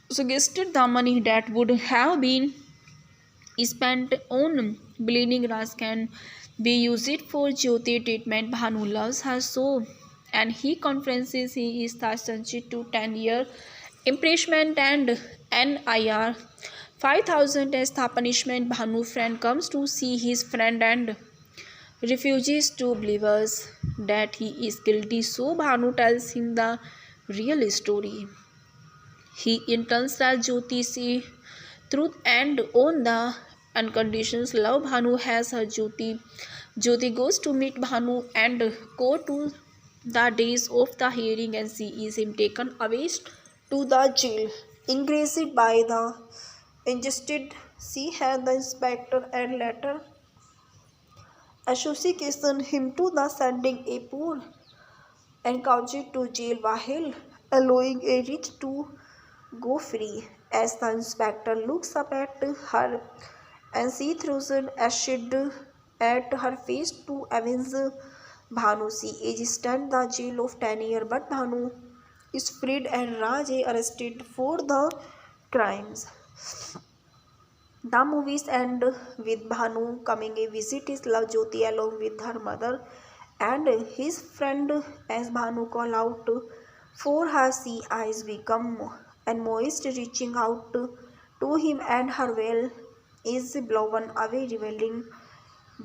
suggested the money that would have been spent on bleeding Raj can be used for Jyoti treatment. Bhanu loves her so and he confesses he is sentenced to 10-year imprisonment and NIR 5,000 as the punishment. Bhanu friend comes to see his friend and refuses to believe us that he is guilty, so Bhanu tells him the real story. He intends that Jyoti see truth and on the unconditional love Bhanu has her Jyoti. Jyoti goes to meet Bhanu and go to the days of the hearing and sees him taken away to the jail. Enraged by the injustice, she had the inspector and later association him to the sending a poor and couched to jail while allowing a rich to go free. As the inspector looks up at her and she throws an acid at her face to avenge Bhanu. She is sent the jail of 10 years, but Bhanu is freed and Raj is arrested for the crimes. The movies end with Bhanu coming a visit his love Jyoti along with her mother and his friend. As Bhanu call out for her, she eyes become and moist, reaching out to him and her veil is blown away, revealing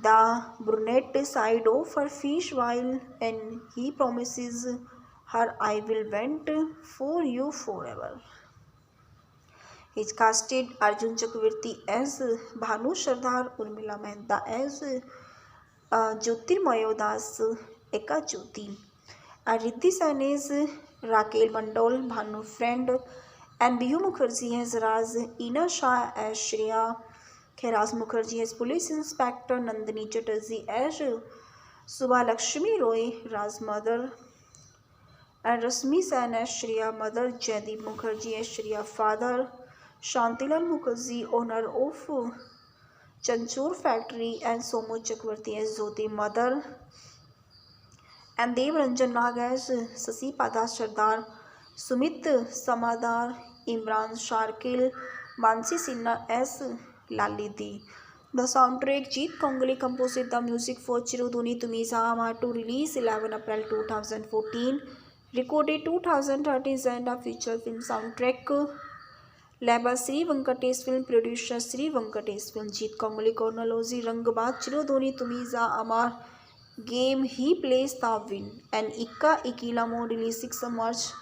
the brunette side of her face while and he promises her, I will wait for you forever. He casted Arjun Chakravarti as Bhanu Sardar, Urmila Mehta as Jyotirmayo Das Eka Jyoti, and Riddhi Sen as Raquel Mandol, Bhanu friend, and Bihu Mukherjee as Raz, Ina Shah as Shreya, Kailash Mukherjee as Police Inspector, Nandini Chatterjee as Subha Lakshmi Roy, Raz mother, and Rasmi Sen as Shreya mother, Jaideep Mukherjee as Shreya father, Shantilal Mukherjee owner of Chanchur factory and Somu Chakravarti as Jyoti mother, and Dev Ranjan Nag as Sasi Pada Sardar, Sumit Samadar, Imran Sharkil, Mansi Sinha as Lalidi. The soundtrack Jeet Kongli composed the music for Chiruduni Tumi Saha to release 11 April 2014, recorded 2013 and a feature film soundtrack label Sri Venkatesh Film producer Sri Venkatesh Film. Jeet Kongli chronology Rangbaaz Chiruduni Tumi Saha Amar game he plays the win and Ikka Ikila Moon released 6 March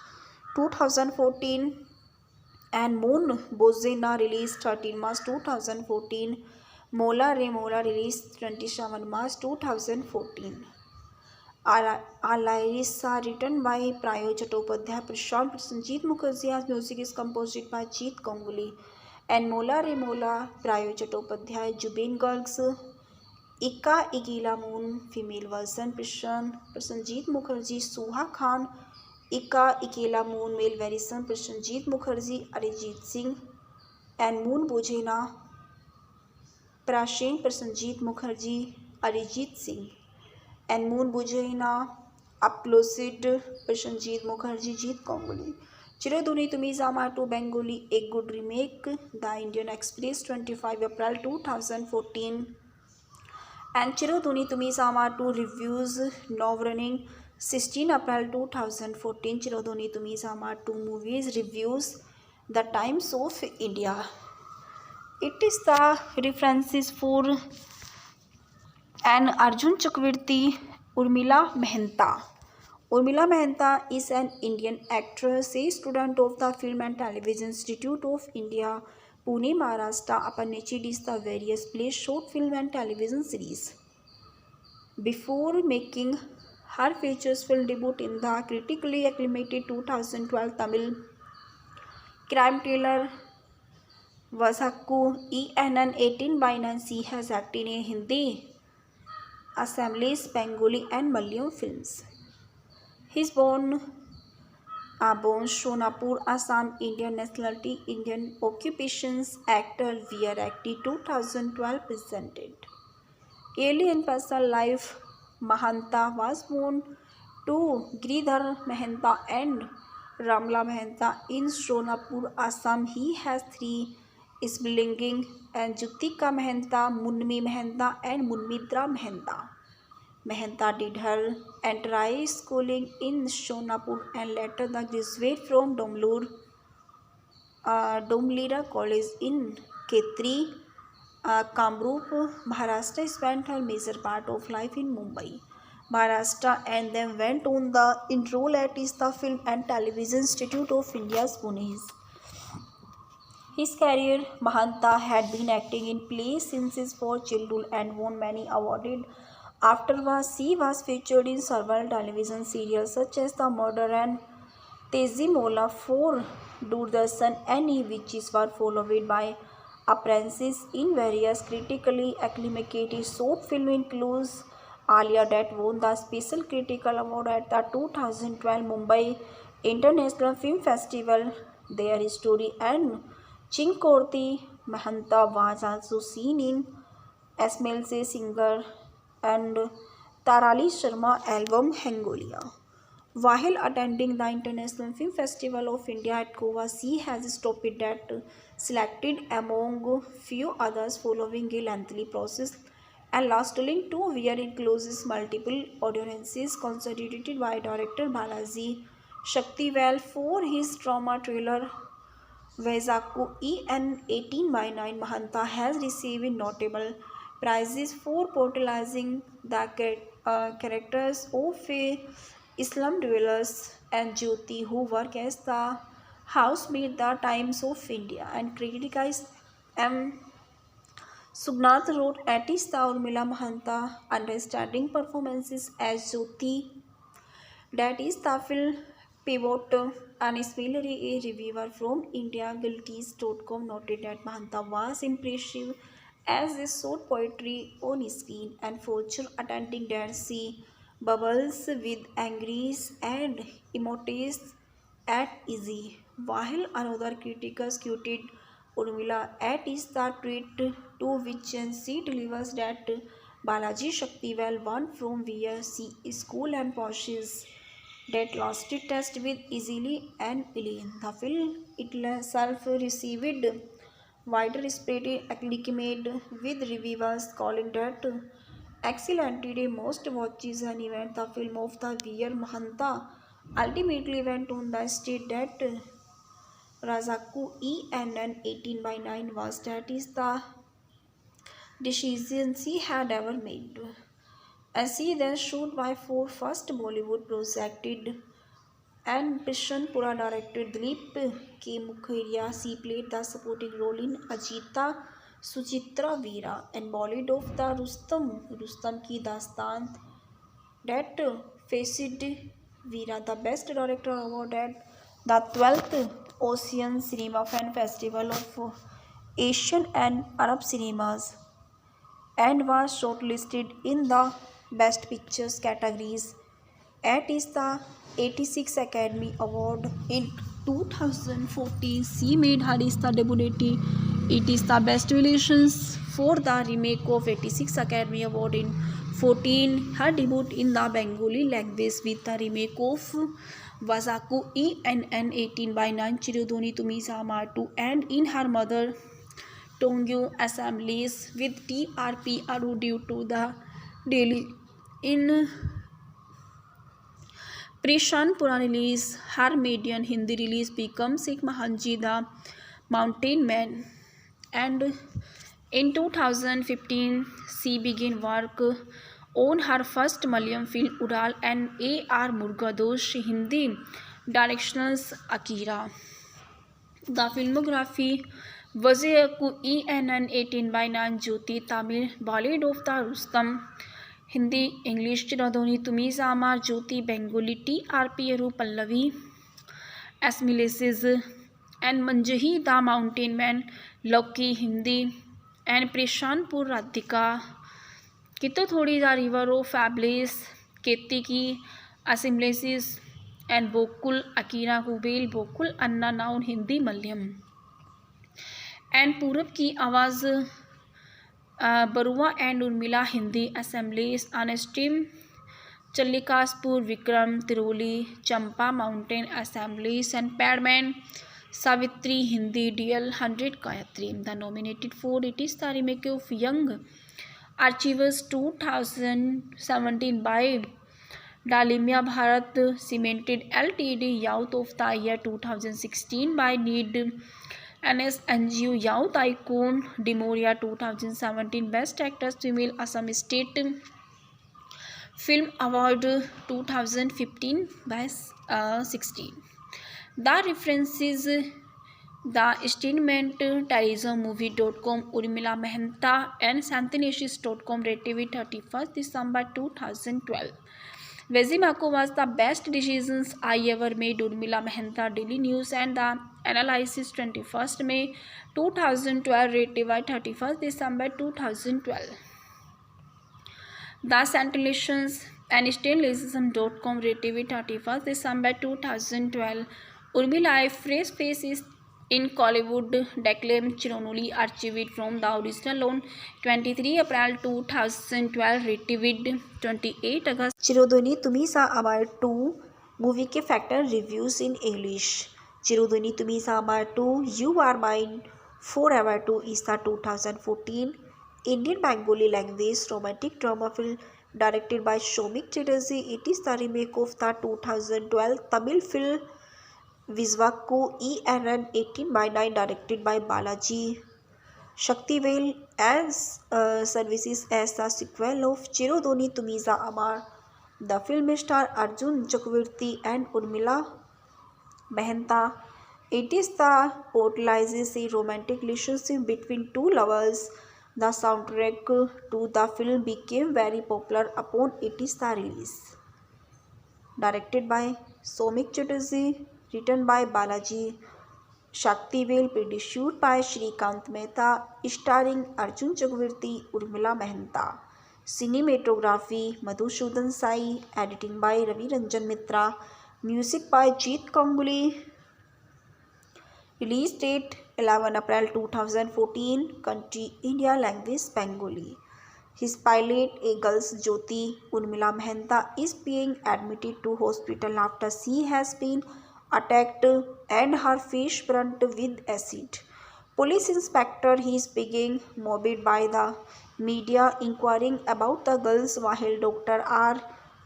2014 and Moon Bozena released 13 March 2014. Mola Re Mola released 27 March 2014. Lyrics are written by Prayo Chattopadhyay, Prashant Prasenjit Mukherjee's music is composed by Jeet Kongli and Mola Re Mola Prayo Chattopadhyay, Jubain Garg's Ikka Ikila Moon female version Prasenjit Mukherjee, Suha Khan Ikka Ikela Moon male version Prasenjit Mukherjee, Arijit Singh and Moon Bojena Prashen Prasenjit Mukherjee, Arijit Singh and Moon Bojena uploaded Prasenjit Mukherjee, Jeet Kongli. Chiroduni Tumi Sama to Bengali, a good remake. The Indian Express 25 April 2014 and Chiroduni Tumi Sama to reviews now running 16 April 2014. Chiroduni Tumi Sama to movies reviews the Times of India. It is the references for an Arjun Chakravarti, Urmila Mehta. Urmila Mehta is an Indian actress, a student of the Film and Television Institute of India, Pune, Maharashtra. Aparnachi is the various plays, short film and television series. Before making her features film debut in the critically acclaimed 2012 Tamil crime thriller Vasakku ENN 18/9, she has acted in Hindi, Assamese, Bengali and Malayalam films. He is born Shonapur, Assam, Indian nationality, Indian occupations, actor, VR acting 2012 presented. Early in personal life, Mahanta was born to Giridhar Mehta and Ramla Mehta in Shonapur, Assam. He has 3 siblings and Jutika Mehta, Munmi Mehta and Munmitra Mehta. Mehta did her entire schooling in Shonapur and later the graduate from Domlira College in Khetri, Kamrup, Maharashtra. Spent her major part of life in Mumbai, Maharashtra, and then went on the enroll at the Film and Television Institute of India's Pune. His career, Mahanta had been acting in plays since his childhood and won many awards. Afterwards, he was featured in several television serials such as The Murder and Tezi Mola for Doordarshan, and which were followed by appearances in various critically acclaimed short films includes Alia that won the Special Critical Award at the 2012 Mumbai International Film Festival. Their story and Chinkorti Mahanta was also seen in Esmail Se Singer and Tarali Sharma album Hangolia. While attending the International Film Festival of India at Goa, she has stopped that selected among few others following a lengthy process and lasting 2 years includes multiple audiences constituted by director Balaji Shaktivel for his drama thriller Vaizaku EN 18/9. Mahanta has received notable prizes for portraying the characters of Islam dwellers and Jyoti who work as the housemaid the Times of India and criticized M. Subnath wrote Atista Urmila Mahanta understanding performances as Jyoti that is Tafil Pivot and Ismaili, a reviewer from IndiaGuilties.com noted that Mahanta was impressive as they showed poetry on screen and featured attending that she bubbles with angries and emotes at easy. While another critic quoted Urmila at is the tweet to which she delivers that Balaji Shaktivel won from where she school and poshes that lasted test with easily and Elaine. The film itself received widespread acclaim with reviewers calling that excellent. The most watches an event the film of the year. Mahanta ultimately went on the state that Razaku ENN 18/9 was that is the decision she had ever made. As she then shot by four first Bollywood projected and Bishanpura director Dilip K. Mukherjee. She played the supporting role in Ajita Suchitra Veera and Bollywood of the Rustam Ki Dastan that faced Veera the Best Director Award at the 12th Ocean Cinema Fan Festival of Asian and Arab Cinemas and was shortlisted in the Best Pictures categories at the 86th Academy Award in 2014. She made her debut. It is the Best Relations for the remake of 86th Academy Award in 14. Her debut in the Bengali language with the remake of Vazaku ENN 18/9 Chirudoni Tumi Samar 2 and in her mother Tongyu assemblies with TRP Aru due to the daily in Prishanpura release. Her median Hindi release becomes Sikh Mahanji the Mountain Man, and in 2015 she began work on her first Malayalam film Ural and A.R. Murugadosh Hindi directionals Akira. The filmography Vazaku ENN 18/9 Jyoti Tamil Bollywood of the Rustam Hindi English Chiradoni Tumi Samar Jyoti Bengali TRP Aru Pallavi Asmileses and Manjahi the Mountain Man Loki Hindi and Prishanpur Radhika Kito Thodi the River of Fabulous Keti Ki Asmileses and Bokul Akira Kubel Bokul Anna Noun Hindi Malayam and Purab Ki Awaz Barua and Urmila Hindi assemblies on stream Chalikaspur Vikram Tiroli Champa Mountain assemblies and Padman Savitri Hindi DL 100 Gayatri. The nominated for it is the remake of Young Archivers 2017 by Dalimia Bharat Cemented Ltd. Youth of the Year 2016 by Need NS NGO Youth Icon Demoria 2017 Best Actress Female Assam State Film Award 2015 by 16. The references the Statement, TerrorismMovie.com, Urmila Mehta, and Santinashis.com, relatively 31st December 2012. Vezimako was the best decisions I ever made. Urmila Mehta, Daily News, and the Analysis, 21st May 2012, rated by 31st December 2012. The Santilations and Stalinism.com, rated 31st December 2012. Urmila, a fresh face is in Collywood, declaimed Chironuli, archived from the original on 23 April 2012, rated 28 August. चिरोध्वनी तुम्हीचा आभार 2 movie के factor reviews in English. चिरोध्वनी तुम्हीचा आभार 2 you are mine forever 2 is the 2014 Indian Bengali language romantic drama film directed by Soumik Chatterjee. It is the remake of the 2012 Tamil film Vizhwakku ENN 18/9 directed by Balaji Shaktivel as services as the sequel of Chirodoni Tumiza Amar. The film star Arjun Chakravarti and Urmila Mehta. It is the portrays a romantic relationship between two lovers. The soundtrack to the film became very popular upon its release. Directed by Soumik Chatterjee, written by Balaji Shaktivel, produced by Shrikant Mehta, starring Arjun Chakravarti, Urmila Mehta. Cinematography Madhusudan Sai, editing by Ravi Ranjan Mitra, music by Jeet Ganguly. Release date 11 April 2014, country India, language Bengali. His pilot, a girl's Jyoti Urmila Mehta, is being admitted to hospital after she has been attacked and her face burnt with acid. Police inspector is being mobbed by the media inquiring about the girls while doctors are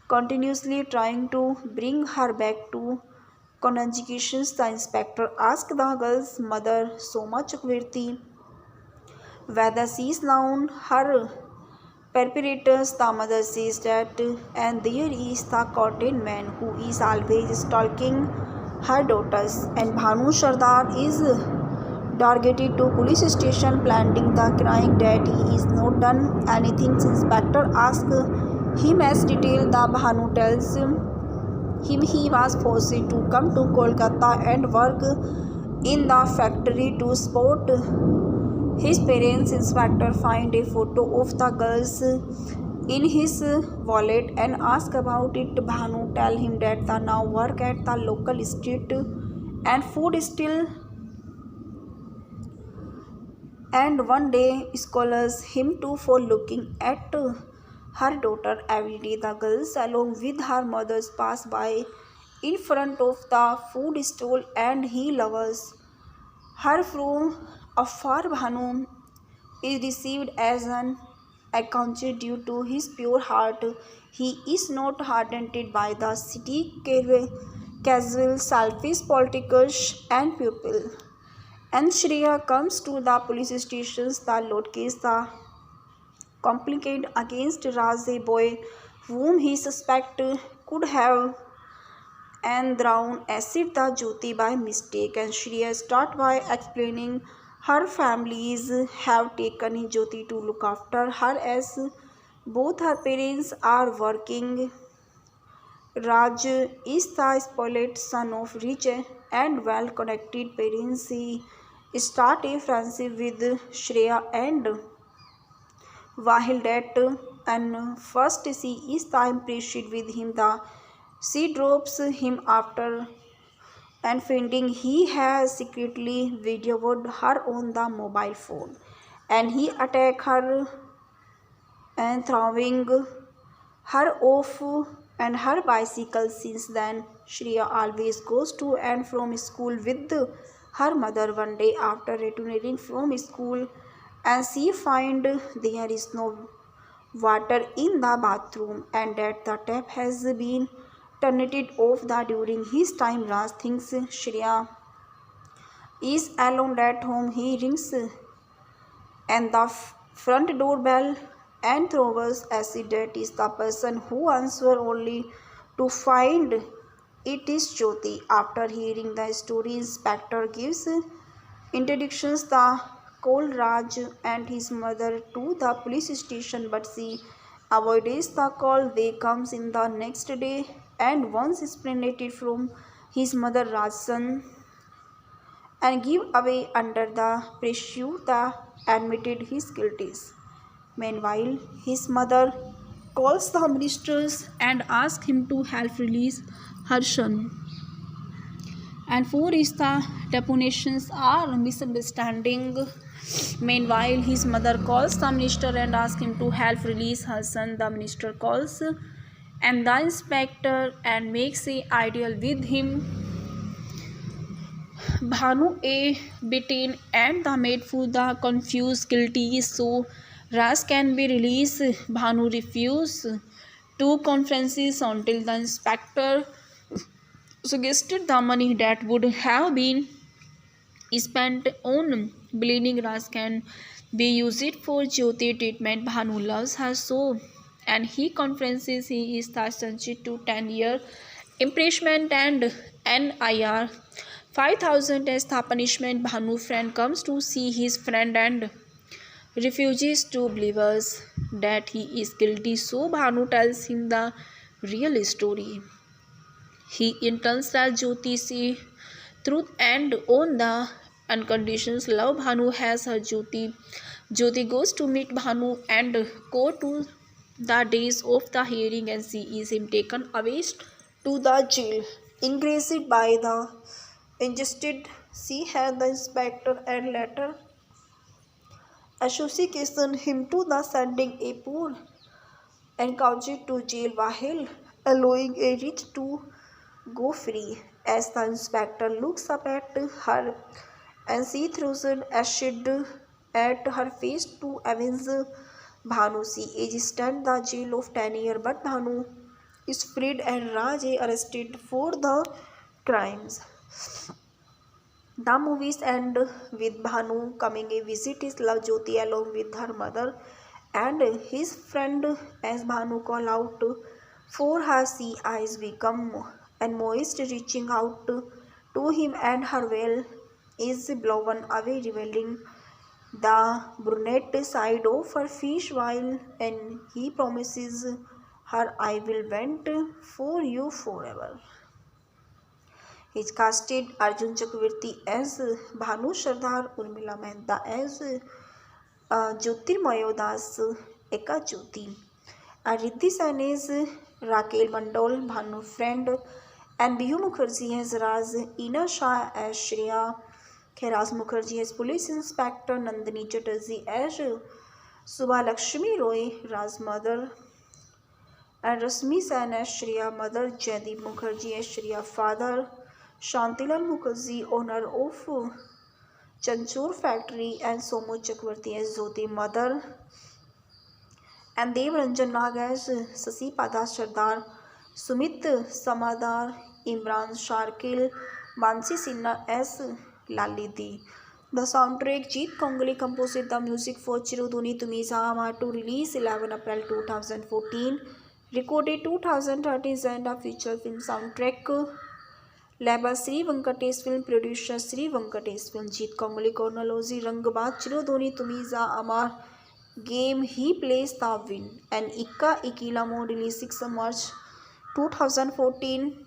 continuously trying to bring her back to conjugations. The inspector asked the girl's mother, Soma Chakravarti, whether she is known her perpetrators. The mother says that, and there is the cotton man who is always stalking her daughters, and Bhanu Sardar is targeted to police station planting the crying that he is not done anything. Inspector asks him as detail. The Bhanu tells him he was forced to come to Kolkata and work in the factory to support his parents. Inspector find a photo of the girls in his wallet and ask about it. Bhanu tell him that the now work at the local street and food still, and one day scholars him too for looking at her daughter every day. The girls along with her mothers pass by in front of the food stall and he loves her from afar. Bhanu is received as an account due to his pure heart. He is not hardened by the city casual, selfish politics and people. And Shreya comes to the police stations. The load case the complaint against Raj, a boy whom he suspect could have and thrown acid the Jyoti by mistake. And Shreya start by explaining her families have taken Jyoti to look after her as both her parents are working. Raj is the spoiled son of rich and well-connected parents. He start a friendship with Shreya, and while that and first she is the impressed with him, she drops him after and finding he has secretly videoed her on the mobile phone, and he attack her and throwing her off and her bicycle. Since then Shreya always goes to and from school with her mother. One day after returning from school and she find there is no water in the bathroom and that the tap has been turned it off during his time. Raj thinks Shreya is alone at home. He rings and the front doorbell and throws acid. That is the person who answers only to find it is Jyoti. After hearing the story, Inspector gives introductions the call Raj and his mother to the police station, but she avoids the call. They comes in the next day and once separated from his mother Raj's and give away under the pressure that admitted his guilties. Meanwhile, his mother calls the ministers and asks him to help release her son. And four is the depositions are misunderstanding. Meanwhile, his mother calls the minister and asks him to help release her son. The minister calls and the inspector and makes a ideal with him. Bhanu a beaten and the maid for the confused guilty so Raj can be released. Bhanu refused two conferences until the inspector suggested the money that would have been spent on bleeding Raj can be used for Jyoti treatment. Bhanu loves her so and he conferences he is sentenced to 10-year imprisonment and NIR 5,000 as the punishment. Bhanu friend comes to see his friend and refuses to believe us that he is guilty. So Bhanu tells him the real story. He intends that Jyoti see truth and on the unconditional love Bhanu has her Jyoti. Jyoti goes to meet Bhanu and go to the days of the hearing and sees him taken away to the jail. Enraged by the injustice, she had the inspector and later association him to the sending a poor and couched to jail while allowing a rich to go free. As the inspector looks up at her and she throws acid at her face to avenge Bhanu. She is sent the jail of 10 years, but Bhanu is freed and Raj is arrested for the crimes. The movies end with Bhanu coming a visit his love Jyoti along with her mother and his friend as Bhanu call out for her. She eyes become and moist, reaching out to him and her veil is blown away, revealing the brunette side of her face while and he promises her, I will wait for you forever. He casted Arjun Chakravarti as Bhanu Sardar, Urmila Mehta as Jyotirmayo Das Eka Jyoti, and Riddhi Sen as Raquel Mandol, Bhanu friend, and Bihu Mukherjee as Raj, Ina Shah as Shreya, Kailash Mukherjee as Police Inspector, Nandini Chatterjee as Subha Lakshmi Roy, Raj's mother, and Rasmi Sen as Shreya mother, Jaideep Mukherjee as Shreya father, Shantilal Mukherjee owner of Chanchur factory and Somu Chakravarti as Jyoti mother, and Dev Ranjan Nag as Sasi Pada Sardar, Sumit Samadar, Imran Sharkil, Mansi Sinha as Lalidi. The soundtrack Jeet Kongli composed the music for Chiruduni Tumi Saama to release 11 April 2014, recorded 2013 and a feature film soundtrack label Sri Venkatesh Film producer Sri Venkatesh Film. Jeet Kongli chronology Rangbaaz Chiruduni Tumi Amar game he plays the win and Ikka Ikila Mo released 6 March 2014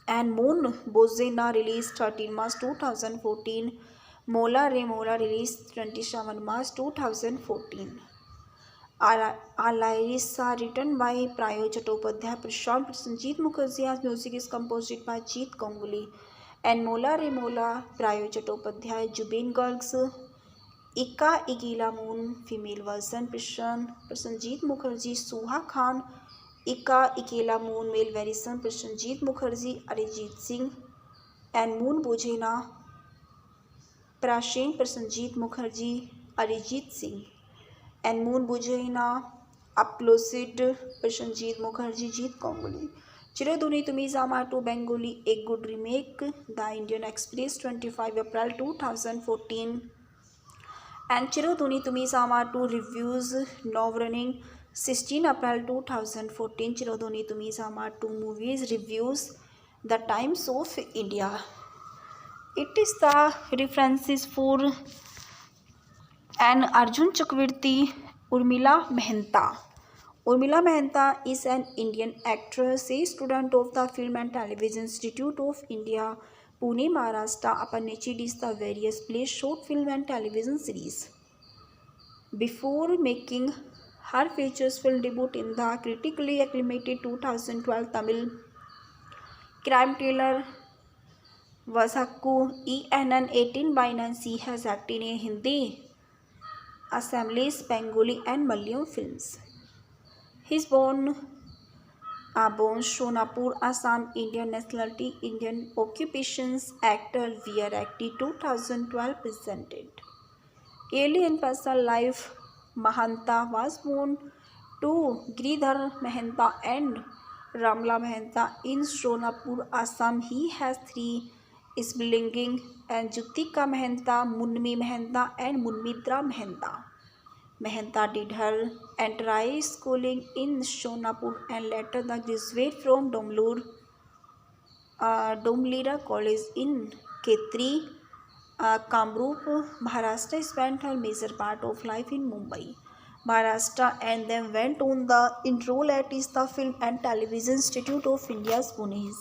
and Moon Bozena released 13 March 2014. Mola Re Mola released 27 March 2014. Lyrics are written by Prayo Chattopadhyay, Prashant Prasenjit Mukherjee's music is composed by Jeet Kongli and Mola Re Mola Prayo Chattopadhyay, Jubin Gargs, Ikka Ikila Moon female version Prasenjit Mukherjee, Suha Khan, Ikka Ikela Moon male version Prasenjit Mukherjee, Arijit Singh and Moon Bojena Prashen Prasenjit Mukherjee, Arijit Singh and Moon Bojena Applauded Prashanjit Mukherjee, Jeet Ganguly. Chiroduni Tumi Zamatu Bengali, a good remake. The Indian Express, 25 April 2014. And Chiroduni Tumi Zamatu reviews now running 16 April 2014. Chiroduni Tumi Zamatu movies reviews The Times of India. It is the references for an Arjun Chakravarti, Urmila Mehta. Urmila Mehta is an Indian actress, a student of the Film and Television Institute of India, Pune, Maharashtra. Aparnachi is the various plays, short film and television series. Before making her features film debut in the critically acclaimed 2012 Tamil crime thriller Vasakku ENN 18/9, she has acted in Hindi, Assamese, Bengali and Malayalam films. He is born Shonapur, Assam, Indian nationality, Indian occupations, actor, VR active 2012 presented. Early in personal life, Mahanta was born to Giridhar Mehta and Ramla Mehta in Shonapur, Assam. He has three siblings and Jutika Mehta, Munmi Mehta and Munmitra Mehta. Mehta did her entire schooling in Shonapur and later the graduate from Domlira College in Khetri, Kamrup, Maharashtra. Spent her major part of life in Mumbai, Maharashtra, and then went on the enroll at the Film and Television Institute of India, Pune.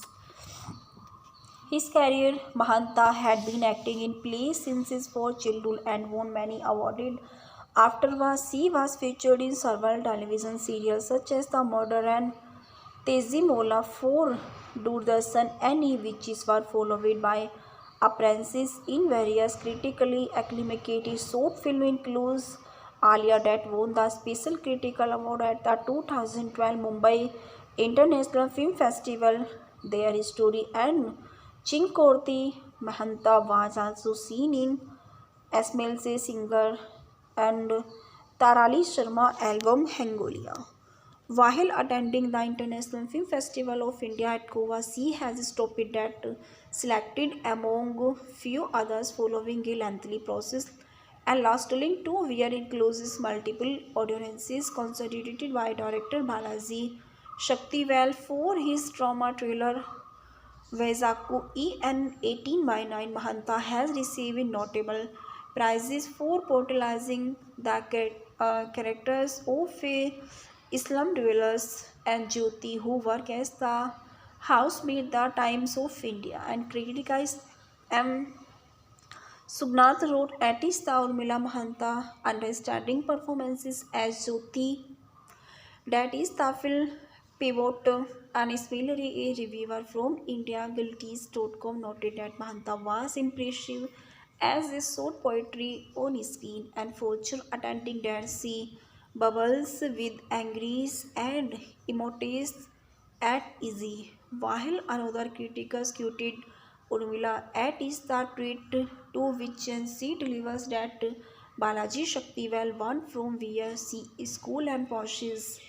His career, Mahanta had been acting in plays since his childhood and won many awards. Afterwards, he was featured in several television serials such as The Murder and Tezi Mola for Doordarshan, and which were followed by appearances in various critically acclaimed short films, includes Alia, that won the Special Critical Award at the 2012 Mumbai International Film Festival. Their story and Chinkorti. Mahanta was also seen in Esmail Se Singer and Tarali Sharma album Hangolia. While attending the International Film Festival of India at Goa, she has stopped that selected among few others following a lengthy process and lasting 2 years includes multiple audiences constituted by director Balaji Shaktivel for his drama thriller Vaizaku EN 18/9. Mahanta has received notable prizes for portraying the characters of Islam dwellers and Jyoti, who work as the housemaid the Times of India, and criticized M. Subnath wrote Atista Urmila Mahanta understanding performances as Jyoti, that is Tafil Pivot, and Ismaili, a reviewer from IndiaGuilties.com, noted that Mahanta was impressive as a short poetry on screen and featured attending that she bubbles with angries and emotes at easy. While another critic quoted Urmila at is the tweet to which she delivers that Balaji Shaktivel won from where she is cool and possesses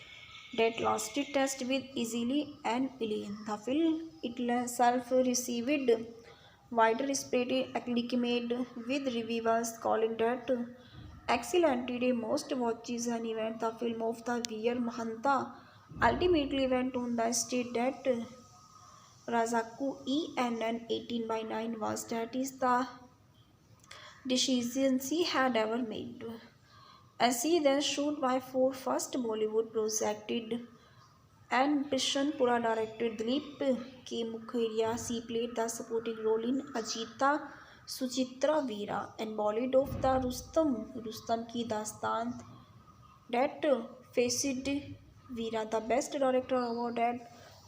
that lasted test with easily and alien. The film itself received widespread acclaim with reviewers calling that excellent. The most watches an event the film of the year. Mahanta ultimately went on the state that Razaku ENN 18/9 was that is the decision she had ever made. And she then shoot by four first Bollywood projected and Prishanpura directed Dilip K. Mukherjee. She played the supporting role in Ajita Suchitra Veera and Bollywood of the Rustam Ki Dastan, that faced Veera the Best Director Award at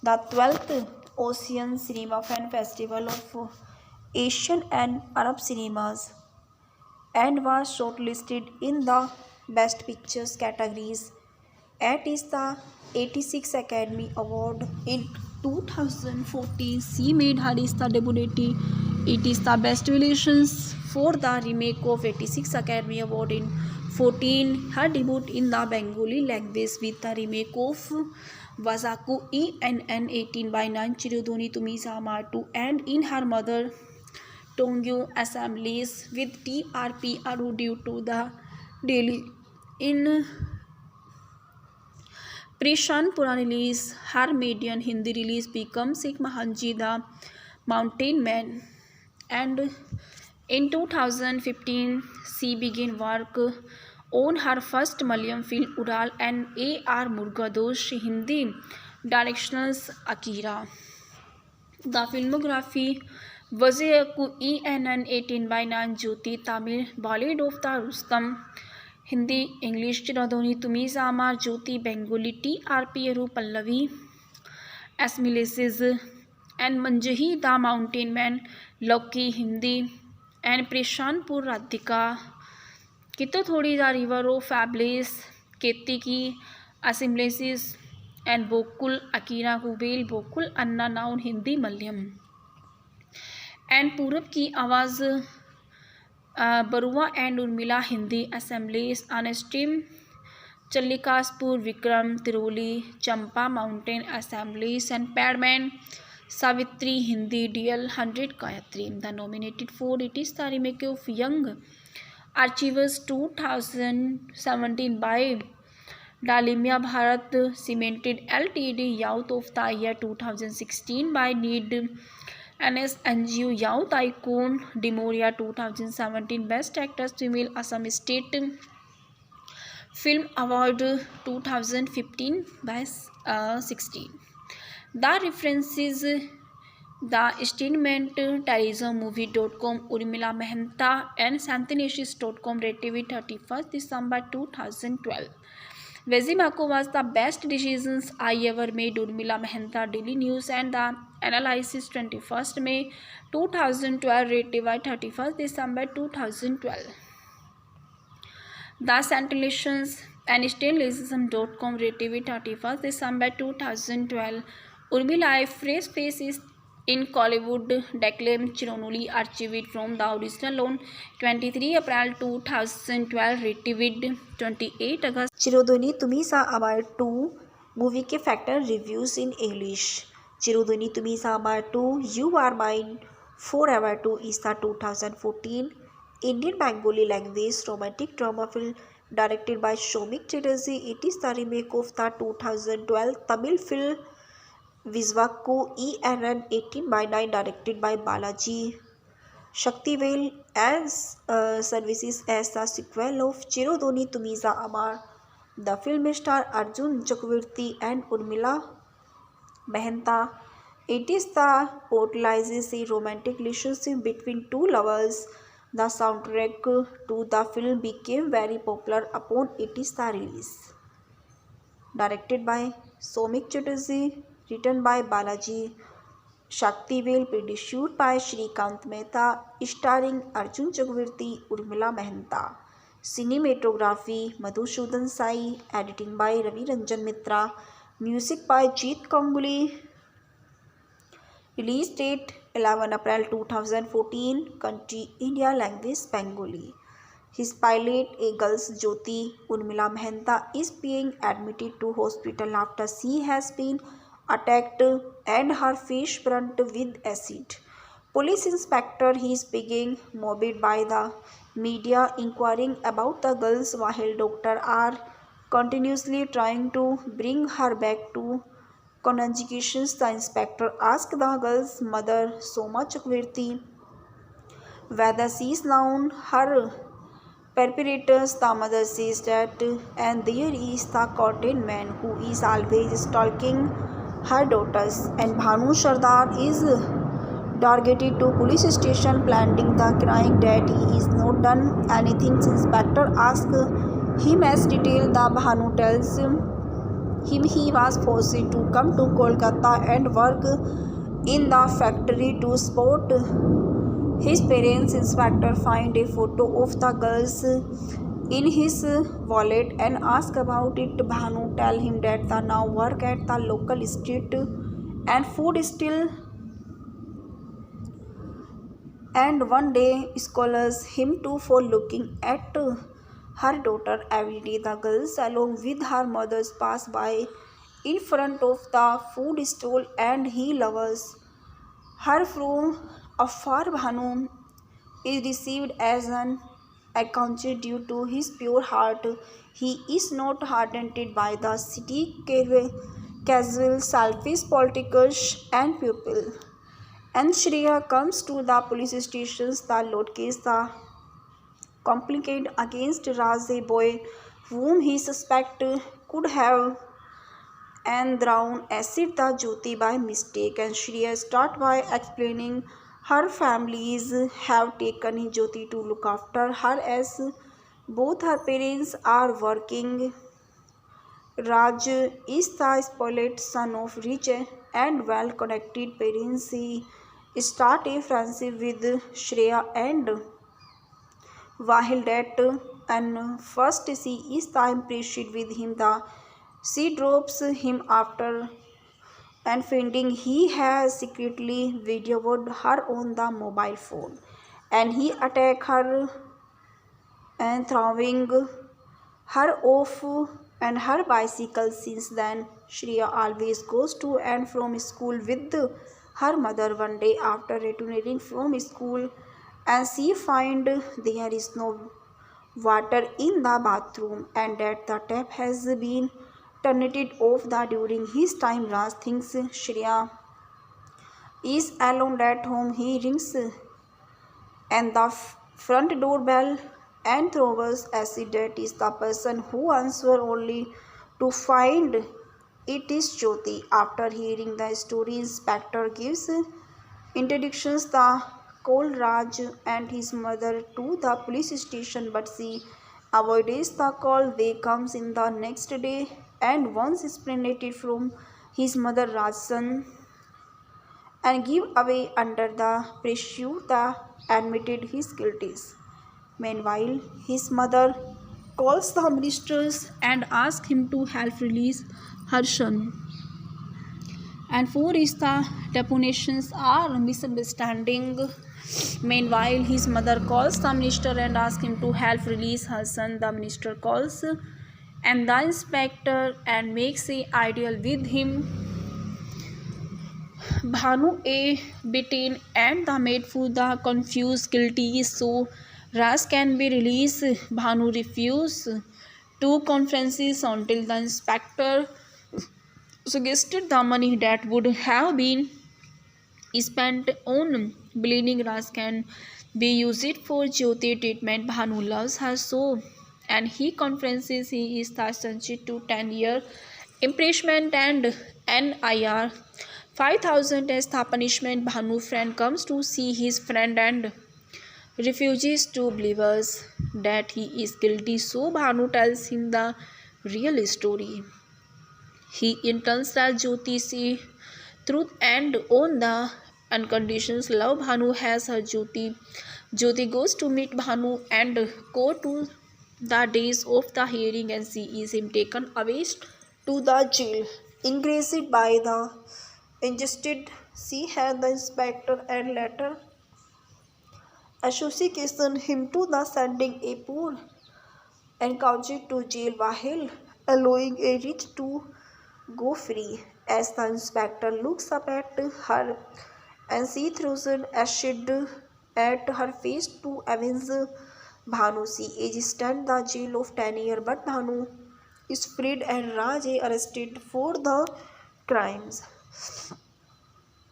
the 12th Ocean Cinema Fan Festival of Asian and Arab Cinemas, and was shortlisted in the Best Pictures categories at the 86th Academy Award in 2014. She made her debut It is the best relations for the remake of 86 Academy Award in 14. Her debut in the Bengali language with the remake of Wazaku ENN 18/9 Chirudoni Tumisa Martu, and in her mother Tongyu assemblies with TRP Aru due to the daily in Prishanpura release. Her median Hindi release becomes Sikh Mahanji the Mountain Man, and in 2015 she began work on her first Malayalam film Ural and A.R. Murugadosh Hindi directionals Akira. The filmography Wazaku ENN 18/9 Jyoti Tamil Bollywood of the Rustam Hindi English Chiradoni Tumiza Amar Jyoti Bengali TRP Aru Pallavi Asmileses and Manjahi the Mountain Man Loki Hindi and Prishanpur Radhika Kito Thodi the River of Fabulous Keti Ki Assimilasis and Bokul Akira Kubel Bokul Anna Noun Hindi Malyam and Purab ki Awaaz Barua and Urmila Hindi assemblies on stream Challikaspur Vikram Tiroli Champa mountain assemblies and Padman Savitri Hindi DL 100 Gayatri the nominated for it is the remake of young achievers 2017 by Dalmia Bharat cemented LTD Youth of the Year 2016 by Need NSNGO Youth Icon Demoria 2017 Best Actress Female Assam State Film Award 2015 by 16. The references The Statement TerrorismMovie.com Urmila Mehta and Santinashis.com Rated 31st December 2012. Vezimako was the best decisions I ever made. Urmila Mehta Daily News and the Analysis 21st May 2012 Rated by 31st December 2012. The Santilations and Stainlessism.com Rated 31st December 2012. Urmila Fresh Face is in Collywood Declan Chironoli archived from the original on 23 April 2012 Rated 28 August. Chirodini Tumi Je Amar 2 movie के factor reviews in English. Chirodini Tumi Je Amar 2 you are mine forever 2 is the 2014 Indian Bengali language romantic drama film directed by Soumik Chatterjee. It is the remake of the 2012 Tamil film Vizhwakku ENN 18/9 directed by Balaji Shaktivel as services as the sequel of Chirodoni Tumiza Amar. The film stars Arjun Chakravarti and Urmila Mehta. It is the portrays a romantic relationship between two lovers. The soundtrack to the film became very popular upon its release. Directed by Soumik Chatterjee, written by Balaji Shaktivel, produced by Shrikant Mehta, starring Arjun Chakravarti, Urmila Mehta. Cinematography Madhusudan Sai, editing by Ravi Ranjan Mitra, music by Jeet Ganguly. Release date 11 April 2014, country India, language Bengali. His pilot, a girl Jyoti Urmila Mehta, is being admitted to hospital after she has been attacked and her face burnt with acid. Police inspector is being mobbed by the media inquiring about the girls while doctors are continuously trying to bring her back to conjugations. The inspector asked the girl's mother, Soma Chakravarti, whether she is known her perpetrators. The mother says that, and there is the cotton man who is always stalking her daughters, and Bhanu Sardar is targeted to police station planting the crying that he is not done anything. Inspector asks him as detail. The Bhanu tells him he was forced to come to Kolkata and work in the factory to support his parents. Inspector find a photo of the girls in his wallet and ask about it. Bhanu tell him that they now work at the local street and food stall and one day scolds him too for looking at her daughter every day. The girls, along with her mothers, pass by in front of the food stall, and he loves her from afar. Bhanu is received as an accountant due to his pure heart. He is not hardened by the city casual, selfish politics and people. And Shreya comes to the police stations. The load case, the complaint against Raj, a boy whom he suspects could have and thrown acid the Jyoti by mistake. And Shreya start by explaining her families have taken Jyoti to look after her as both her parents are working. Raj is the spoiled son of rich and well-connected parents. He start a friendship with Shreya, and while that and first she is the impressed with him, she drops him after and finding he has secretly videoed her on the mobile phone, and he attack her and throwing her off and her bicycle. Since then, Shreya always goes to and from school with her mother. One day after returning from school, and she find there is no water in the bathroom and that the tap has been turned it off. During his time, Raj thinks Shreya is alone at home. He rings and the front doorbell and throws acid. That is the person who answers, only to find it is Jyoti. After hearing the story, Inspector gives introductions the call Raj and his mother to the police station, but she avoids the call. They comes in the next day, and once separated from his mother, Raj's son and give away under the pressure the admitted his guilty. Meanwhile, his mother calls the ministers and asks him to help release her son. And four is the depositions are misunderstanding. Meanwhile, his mother calls the minister and asks him to help release her son. The minister calls and the inspector and makes a ideal with him. Bhanu a beaten and the maid for the confused guilty, so Raj can be released. Bhanu refused two conferences until the inspector suggested the money that would have been spent on bleeding Raj can be used for Jyoti treatment. Bhanu loves her so, and he confesses he is the sentenced to 10-year imprisonment and NIR 5,000 as the punishment. Bhanu friend comes to see his friend and refuses to believe us that he is guilty, so Bhanu tells him the real story. He intends that Jyoti see truth and on the unconditional love Bhanu has her Jyoti. Jyoti goes to meet Bhanu and go to the days of the hearing, and she is him taken away to the jail. Enraged by the injustice, she had the inspector and later association him to the sending a poor and couched to jail while allowing a rich to go free. As the inspector looks up at her and she throws an acid at her face to avenge Bhanu, she is sent the jail of 10 years, but Bhanu is freed and Raj is arrested for the crimes.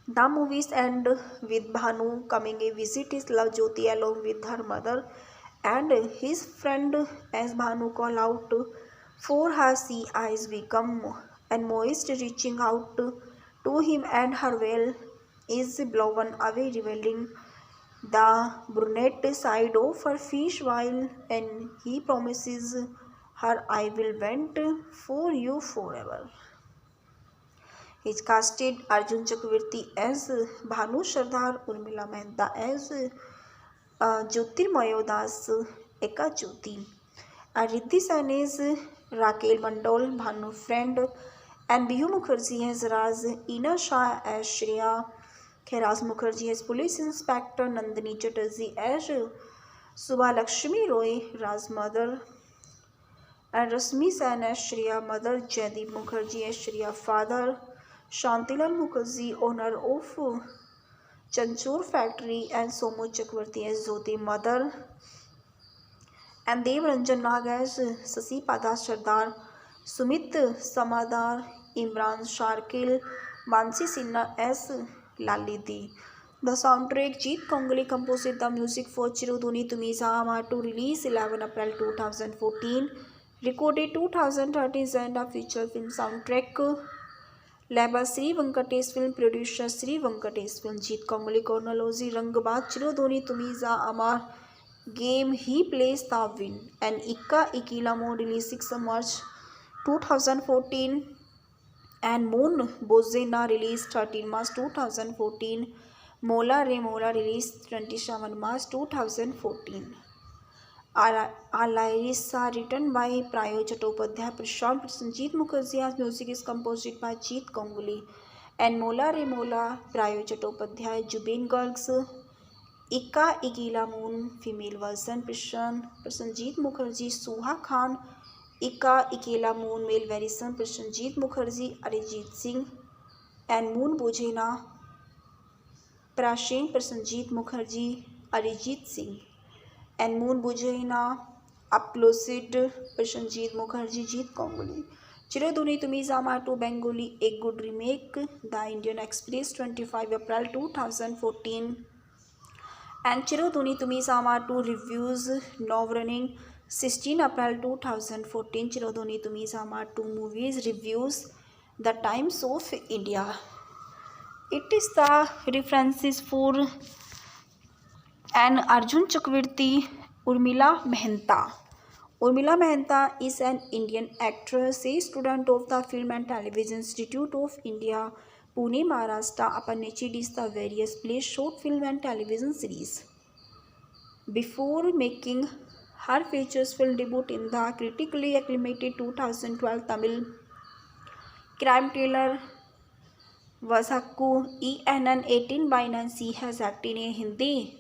The movies end with Bhanu coming a visit his love Jyoti along with her mother and his friend. As Bhanu call out for her, she eyes become and moist, reaching out to him, and her veil is blown away, revealing the brunette side of her face. While and he promises her, I will wait for you forever. He casted Arjun Chakravarti as Bhanu, Sardar Urmila Mehta as Jyotirmayo Das Eka Jyoti, and Riddhi Sen as Raquel Mandol, Bhanu friend, and Bihu Mukherjee as Raj, Ina Shah as Shreya, Kailash Mukherjee as Police Inspector, Nandini Chatterjee as Subhalakshmi Roy, Raj's mother, and Rasmi Sen as Shreya mother, Jaideep Mukherjee as Shreya father, Shantilal Mukherjee owner of Chanchur factory, and Somu Chakravarti as Jyoti mother, and Dev Ranjan Nag as Sasi Pada Sardar, Sumit Samadar, Imran Sharkil, Mansi Sinha as Lalidi. The soundtrack Jeet Kongli composed the music for Chiruduni Tumi Sahama to release 11 April 2014, recorded 2013 and a feature film soundtrack Label Sri Venkatesh film producer Sri Venkatesh film Jeet Kongli chronology Rangbaaz Chiruduni Tumi Amar game he plays the win and Ikka Ikila Moon released 6 March 2014 and Moon Bozena released 13 March 2014. Mola Re Mola released 27 March 2014. Our lyrics are written by Prayo Chattopadhyay, Prashant Sanjeet Mukherjee's music is composed by Jeet Kongli and Mola Re Mola, Prayo Chattopadhyay, Jubain Garg's Ikka Ikila Moon, female version, Prasenjit Mukherjee, Suha Khan, Ikka Ikila Moon, male version, Prasenjit Mukherjee, Arijit Singh, and Moon Bojena, Prashen Prasenjit Mukherjee, Arijit Singh, and Moon Bojena, Uploaded Prasenjit Mukherjee, Jeet Kongli. Chiroduni Tumi Zama to Bengali, a good remake, The Indian Express, 25 April 2014. And Chiroduni Tumi Sama 2 reviews, now running 16 April 2014. Chiroduni Tumi Sama 2 movies reviews, The Times of India. It is the references for an Arjun Chakravarti, Urmila Mehta. Urmila Mehta is an Indian actress, a student of the Film and Television Institute of India, Pune, Maharashtra. Aparnachi is the various plays, short film and television series. Before making her features film debut in the critically acclaimed 2012 Tamil crime thriller Vazhakku ENN 18/9, she has acted in Hindi,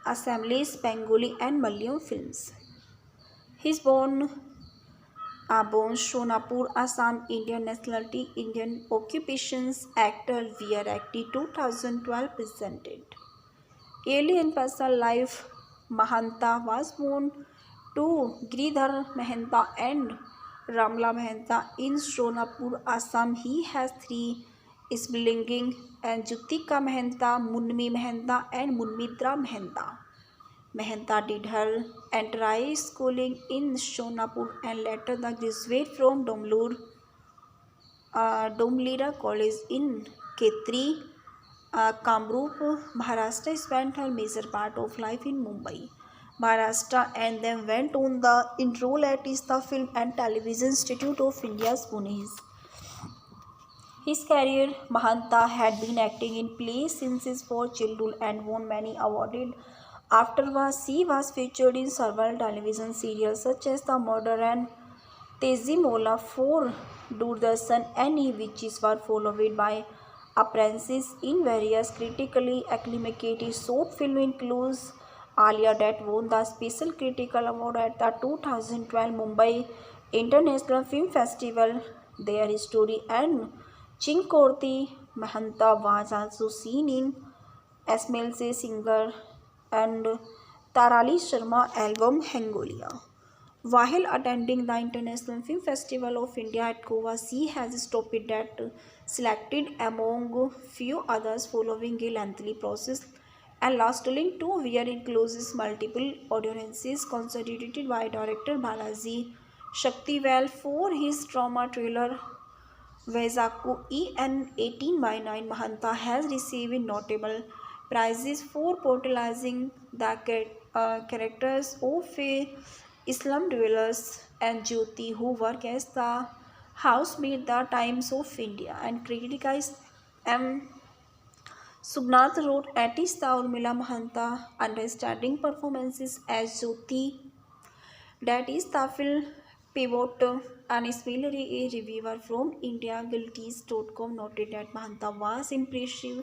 Assamese, Bengali and Malayalam films. He is born Shonapur, Assam, Indian nationality, Indian occupations, actor, VR active 2012 presented. Early in personal life, Mahanta was born to Giridhar Mahanta and Ramla Mahanta in Shonapur, Assam. He has 3 siblings and Jutika Mahanta, Munmi Mahanta and Munmitra Mahanta. Mahanta did her entire schooling in Shonapur and later the graduate from Domlira College in Khetri, Kamrup, Maharashtra. Spent her major part of life in Mumbai, Maharashtra, and then went on the enroll at the Film and Television Institute of India's Pune. His career, Mahanta had been acting in plays since his childhood and won many awards. Afterwards, he was featured in several television serials such as The Murder and Tezi Mola for Doordarshan, and which were followed by appearances in various critically acclaimed short films includes Alia that won the Special Critical Award at the 2012 Mumbai International Film Festival. Their story and Chinkorti Mahanta was also seen in Esmail Se Singer and Tarali Sharma album Hangolia. While attending the International Film Festival of India at Goa, she has stopped that selected among few others following a lengthy process and lasting 2 years includes multiple audiences constituted by director Balaji Shaktivel for his drama thriller Vazhakku EN 18/9. Mahanta has received notable prizes for portraying the characters of Islam dwellers and Jyoti, who work as the housemaid the Times of India, and criticized M. Subnath wrote at the Urmila Mahanta understanding performances as Jyoti, that is Tafil Pivot, and Similarly, a reviewer from IndiaGuilties.com noted that Mahanta was impressive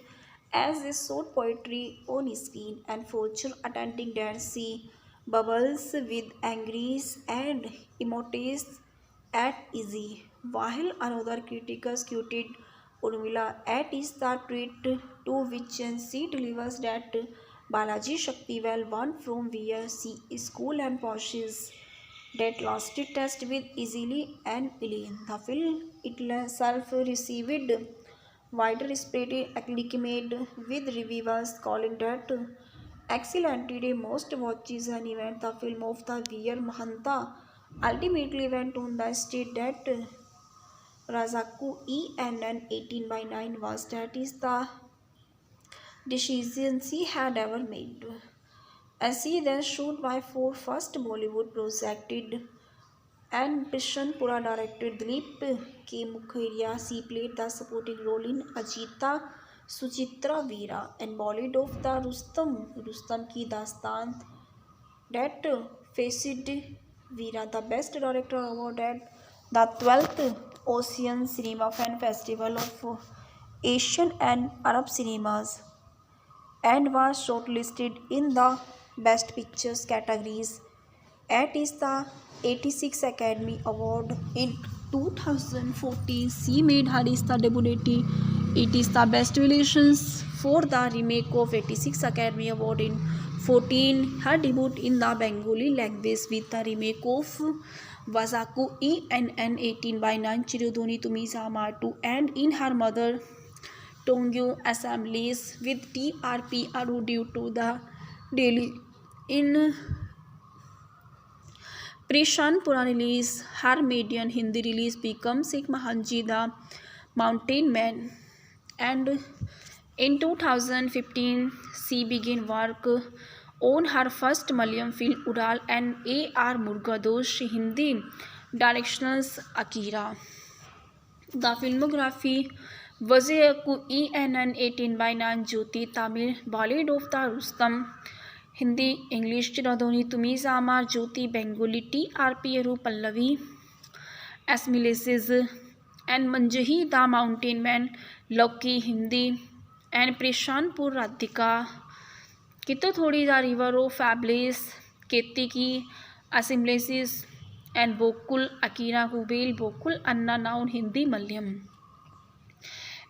as they showed poetry on screen and Fortune attending dancing bubbles with angries and emotes at easy, while another critic quoted Urmila at is the tweet to which she delivers that Balaji Shaktivel won from where she is cool and possesses that lasted test with easily and Elaine. The film itself received widespread acclaim with reviewers calling that excellent the most watches an event the film of the year. Mahanta ultimately went on the state that Razaku ENN 18 by 9 was that is the decision she had ever made. As she then shot by four first Bollywood projected and Bishanpura director Dilip K. Mukherjee. She played the supporting role in Ajita Suchitra Veera and Bollywood of the Rustam Ki Dastan that faced Veera the Best Director Award at the 12th Ocean Cinema Fan Festival of Asian and Arab Cinemas and was shortlisted in the Best Pictures categories at is the 86th Academy Award in 2014. She made her is the debut. It is the best relations for the remake of 86th Academy Award in 14. Her debut in the Bengali language with the remake of Wazaku ENN 18 by 9 Chirudoni Tumisa Martu and in her mother Tongyo assemblies with TRP are due to the daily in Prishanpura release. Her median Hindi release becomes Sikh Mahanji the Mountain Man, and in 2015 she began work on her first Malayalam film Ural and A.R. Murugadosh Hindi directionals Akira. The filmography Vaziyaku ENN 18 by 9 Jyoti Tamil Bollywood of the Rustam Hindi English Chiradoni Tumi Samar Jyoti Bengali TRP Aru Pallavi Asmileses and Manjahi the Mountain Man Loki Hindi and Prishanpur Radhika Kito Thodi the River of Fabulous Keti Ki Assimilasis and Bokul Akira Kubel Bokul Anna Noun Hindi Malyam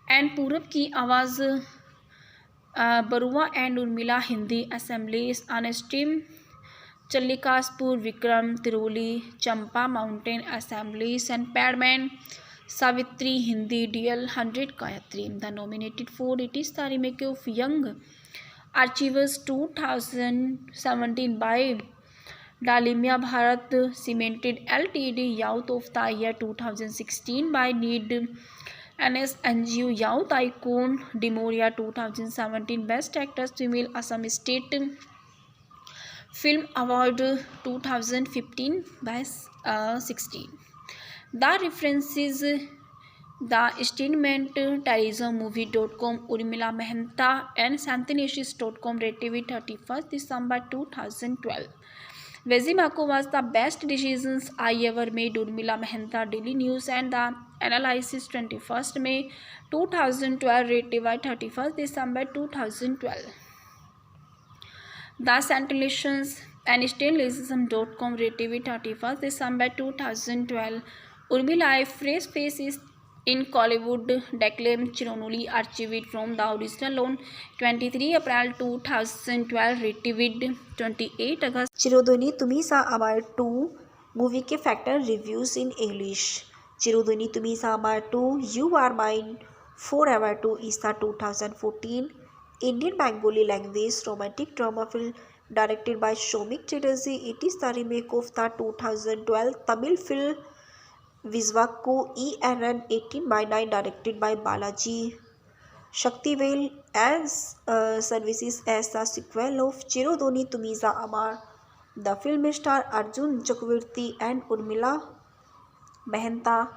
and Purab ki Awaaz Barua and Urmila Hindi assemblies on stream Challikaspur Vikram Tiroli Champa mountain assemblies and Padman Savitri Hindi DL 100 Gayatri the nominated for it is the remake of young achievers 2017 by Dalmia Bharat cemented LTD youth of the year 2016 by need NSNGU Youth Icon Demoria 2017 Best Actress Female Assam State Film Award 2015 by 16. The references The Statement TerrorismMovie.com Urmila Mehta and Santhinasis.com Rated 31st December 2012. Vezimako was the best decisions I ever made. Urmila Mehta Daily News and the Analysis 21st May 2012 rated by 31st December 2012. The Santilations and Stainlessism.com rated by 31st December 2012. Urmila fresh face is in Collywood Declan Chironoli archived from the original on 23 April 2012 retrieved 28 August. Chirodini Tumi Je Amar 2 movie के factor reviews in English. Chirodini Tumi Je Amar 2 you are mine forever 2 is the 2014 Indian Bengali language romantic drama film directed by Shomik Chatterjee. It is the remake of the 2012 Tamil film Vizhwakku ENN 18 by 9 directed by Balaji Shaktivel as services as the sequel of Chirodoni Tumiza Amar. The film star Arjun Chakravarti and Urmila Mehta.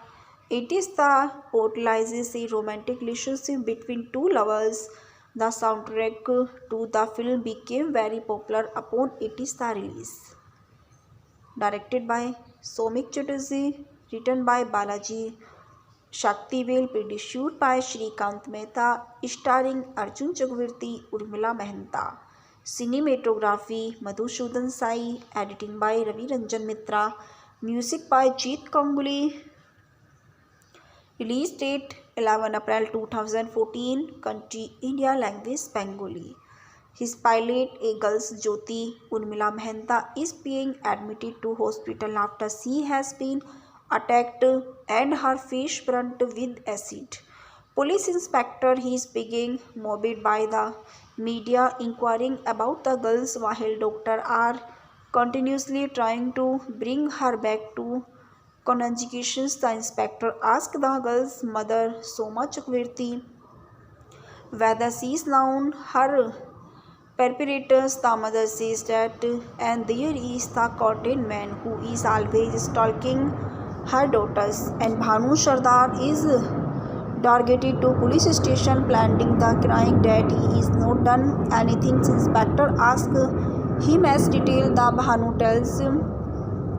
It is the portrays a romantic relationship between two lovers. The soundtrack to the film became very popular upon its release. Directed by Shomik Chatterjee, written by Balaji Shaktivel, produced by Shrikant Mehta, starring Arjun Chakravarti, Urmila Mahanta. Cinematography Madhusudan Sai, editing by Ravi Ranjan Mitra, music by Jeet Kanguli. Release date 11 April 2014, country India, language Bengali. His pilot, a girl's Jyoti Urmila Mahanta, is being admitted to hospital after she has been attacked and her face burnt with acid. Police inspector is being mobbed by the media inquiring about the girls while doctors are continuously trying to bring her back to conjugations. The inspector asked the girl's mother, Soma Chakravarti, whether she is known her perpetrators. The mother says that, and there is the cotton man who is always stalking her daughters, and Bhanu Sardar is targeted to police station planting the crying that he is not done anything. Inspector asks him as detail. The Bhanu tells him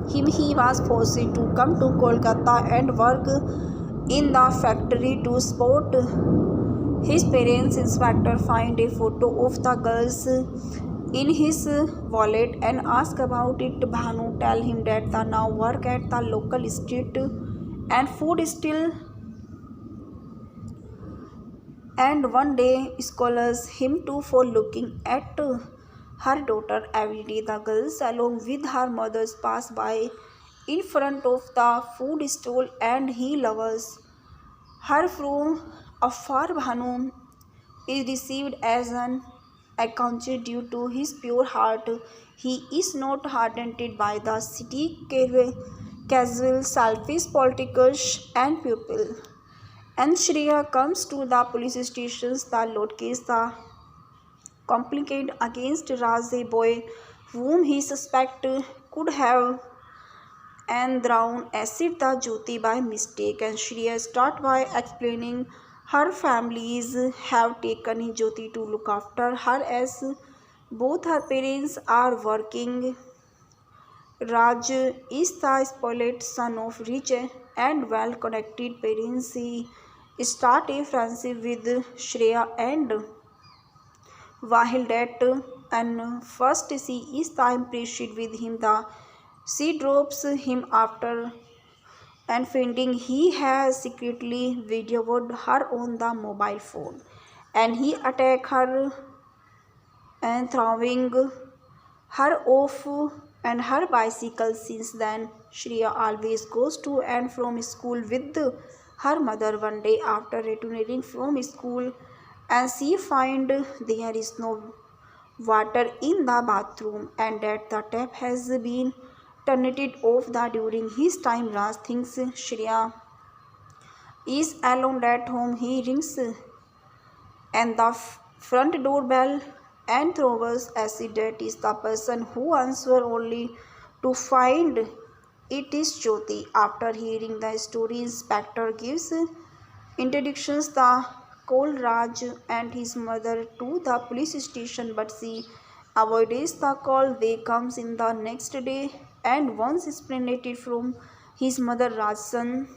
he was forced to come to Kolkata and work in the factory to support his parents. Inspector find a photo of the girls in his wallet and ask about it. Bhanu tell him that the now work at the local street and food still, and one day scholars him too for looking at her daughter every day. The girls along with her mothers pass by in front of the food stall and he loves her from afar. Bhanu is received as an icon due to his pure heart. He is not hardened by the city casual, selfish politics and people. And Shreya comes to the police stations. The load case, the complaint against Raj, a boy whom he suspect could have and thrown acid the Jyoti by mistake. And Shreya start by explaining her families have taken Jyoti to look after her as both her parents are working. Raj is the spoiled son of rich and well-connected parents. He start a friendship with Shreya, and while that and first she is the impressed with him, she drops him after and finding he has secretly videoed her on the mobile phone, and he attack her and throwing her off and her bicycle. Since then, Shreya always goes to and from school with her mother. One day after returning from school, and she find there is no water in the bathroom and that the tap has been turned off. During his time, Raj thinks Shreya is alone at home. He rings and the front doorbell and throws acid. That is the person who answers, only to find it is Jyoti. After hearing the story, inspector gives introductions the call Raj and his mother to the police station, but she avoids the call. They comes in the next day, and once explained from his mother, Raj's son,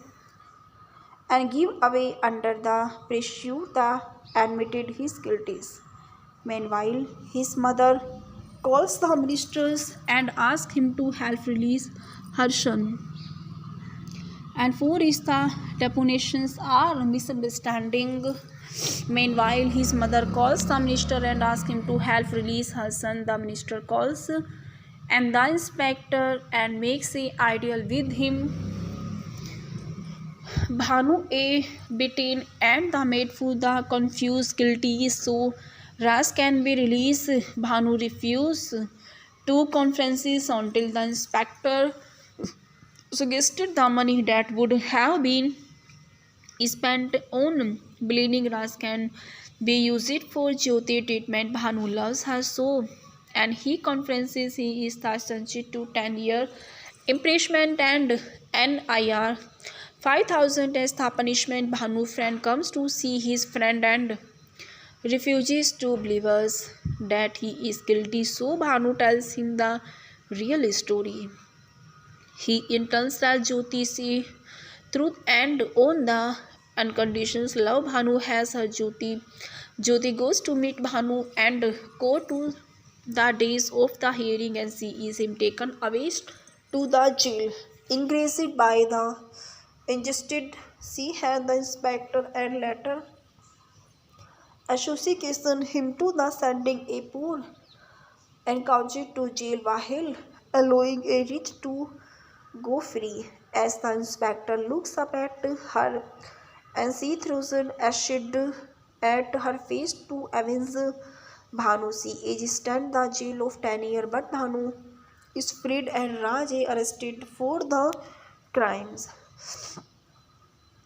and give away under the pressure the admitted his guilties. Meanwhile, his mother calls the ministers and asks him to help release her son. And four is the depositions are misunderstanding. Meanwhile, his mother calls the minister and asks him to help release her son. The minister calls and the inspector and makes a ideal with him. Bhanu a beaten and the made for the confused guilty, so Raj can be released. Bhanu refused two conferences until the inspector suggested the money that would have been spent on bleeding Raj can be used for Jyoti treatment. Bhanu loves her so, and he conferences he is sentenced to 10-year imprisonment and NIR 5,000 as the punishment. Bhanu friend comes to see his friend and refuses to believe us that he is guilty, so Bhanu tells him the real story. He intends that Jyoti truth and on the unconditional love. Bhanu has her Jyoti. Jyoti goes to meet Bhanu and go to the days of the hearing and sees him taken away to the jail. Enraged by the injustice, she had the inspector and later association him to the sending a poor and couched to jail while allowing a rich to go free. As the inspector looks up at her and she throws an acid at her face to avenge Bhanu. She is stunned the jail of 10 years, but Bhanu is freed and Raj is arrested for the crimes.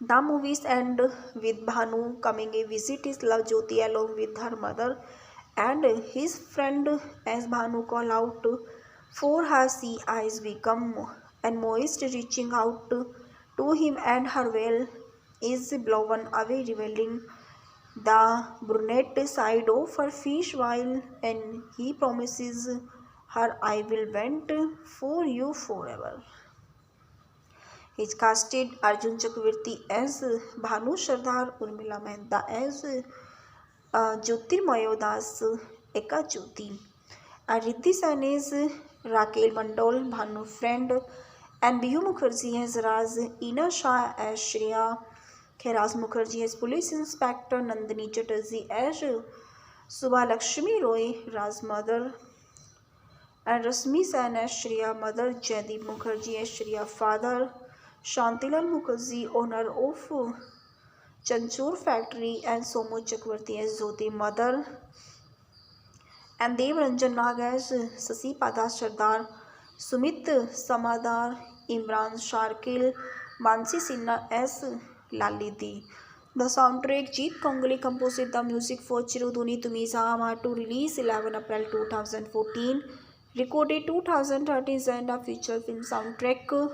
The movies end with Bhanu coming a visit his love Jyoti along with her mother and his friend as Bhanu call out for her sea eyes become and moist reaching out to him and her veil is blown away revealing the brunette side of her fish while and he promises her I will wait for you forever. He is casted Arjun Chakravarti as Bhanu Sardar, Urmila Mehta as Jyotirmayo Das Eka Jyoti, and Riddhi Sen as Raquel Mandol, Bhanu friend, and Bihu Mukherjee as Raj, Ina Shah as Shreya, Kailash Mukherjee as Police Inspector, Nandini Chatterjee as Subha Lakshmi Roy, Raj's mother, and Rasmi Sen as Shreya mother, Jaideep Mukherjee as Shreya father, Shantilal Mukherjee owner of Chanchur factory and Somu Chakravarti as Jyoti mother and Dev Ranjan Nag as Sasi Pada Sardar, Sumit Samadar, Imran Sharkil, Mansi Sinha as Lalidi. The soundtrack Jeet Kongli composed the music for Chiruduni Tumi Sahama to release 11 April 2014, recorded 2013 and a feature film soundtrack.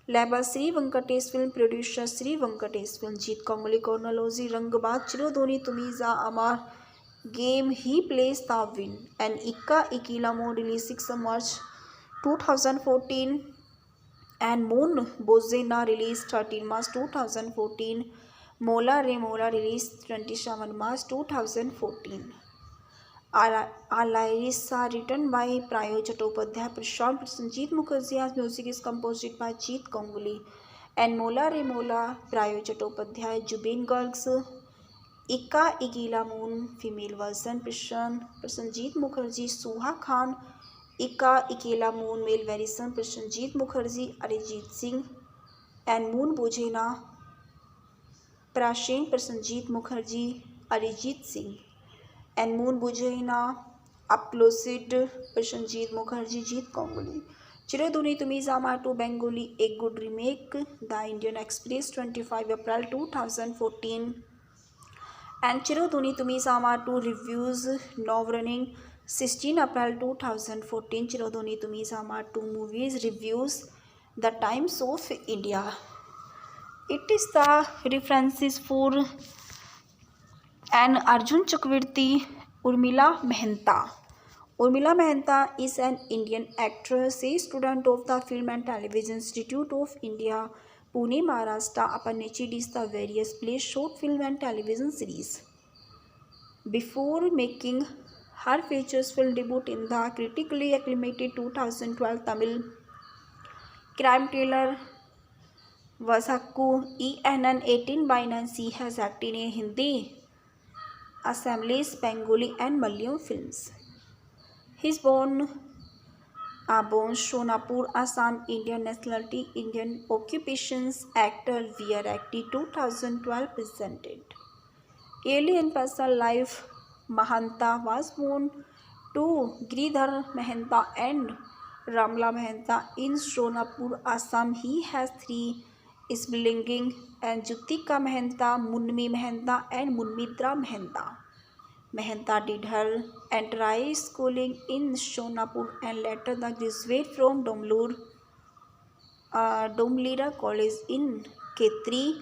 Label Sri Venkatesh Film Producer Sri Venkatesh Film Jeet Kongli Chronology Rangbaaz Chiruduni Tumiza Amar Game He Plays the Win and Ikka Ikila Mo released 6 March 2014 and Moon Bozena released 13 March 2014. Mola Re Mola released 27 March 2014. Lyrics are written by Prayo Chattopadhyay, Prashant Prasenjit Mukherjee's music is composed by Jeet Kongli and Mola Re Mola, Prayo Chattopadhyay, Jubin Gargs, Ikka Igila Moon, female version, Prasenjit Mukherjee, Suha Khan, Ikka Ikela Moon, male version, Prasenjit Mukherjee, Arijit Singh, and Moon Bojena, Prashen Prasenjit Mukherjee, Arijit Singh. And Moon Bujena, Uploaded Prasenjit Mukherjee, Jeet Kongli. Chiroduni Tumi Zama to Bengali, A Good Remake, The Indian Express, 25 April 2014. And Chiroduni Tumi Zama to Reviews, Now Running, 16 April 2014. Chiroduni Tumi Zama to Movies Reviews, The Times of India. It is the references for and Arjun Chakravarti, Urmila Mehta. Urmila Mehta is an Indian actress, a student of the Film and Television Institute of India, Pune, Maharashtra. Apaneci did the various plays, short film and television series. Before making her features film debut in the critically acclaimed 2012 Tamil crime thriller Vasakku ENN 18/9, she has acted in Hindi, Assamese, Bengali and Malayalam films. He is born Shonapur, Assam, Indian nationality, Indian occupations, actor, VR active 2012 presented. Early in personal life, Mahanta was born to Giridhar Mehta and Ramla Mehta in Shonapur, Assam. He has 3 siblings and Jutika Mehta, Munmi Mehta and Munmitra Mehta. Mehta did her entire schooling in Shonapur and later the graduate from Domlira College in Khetri,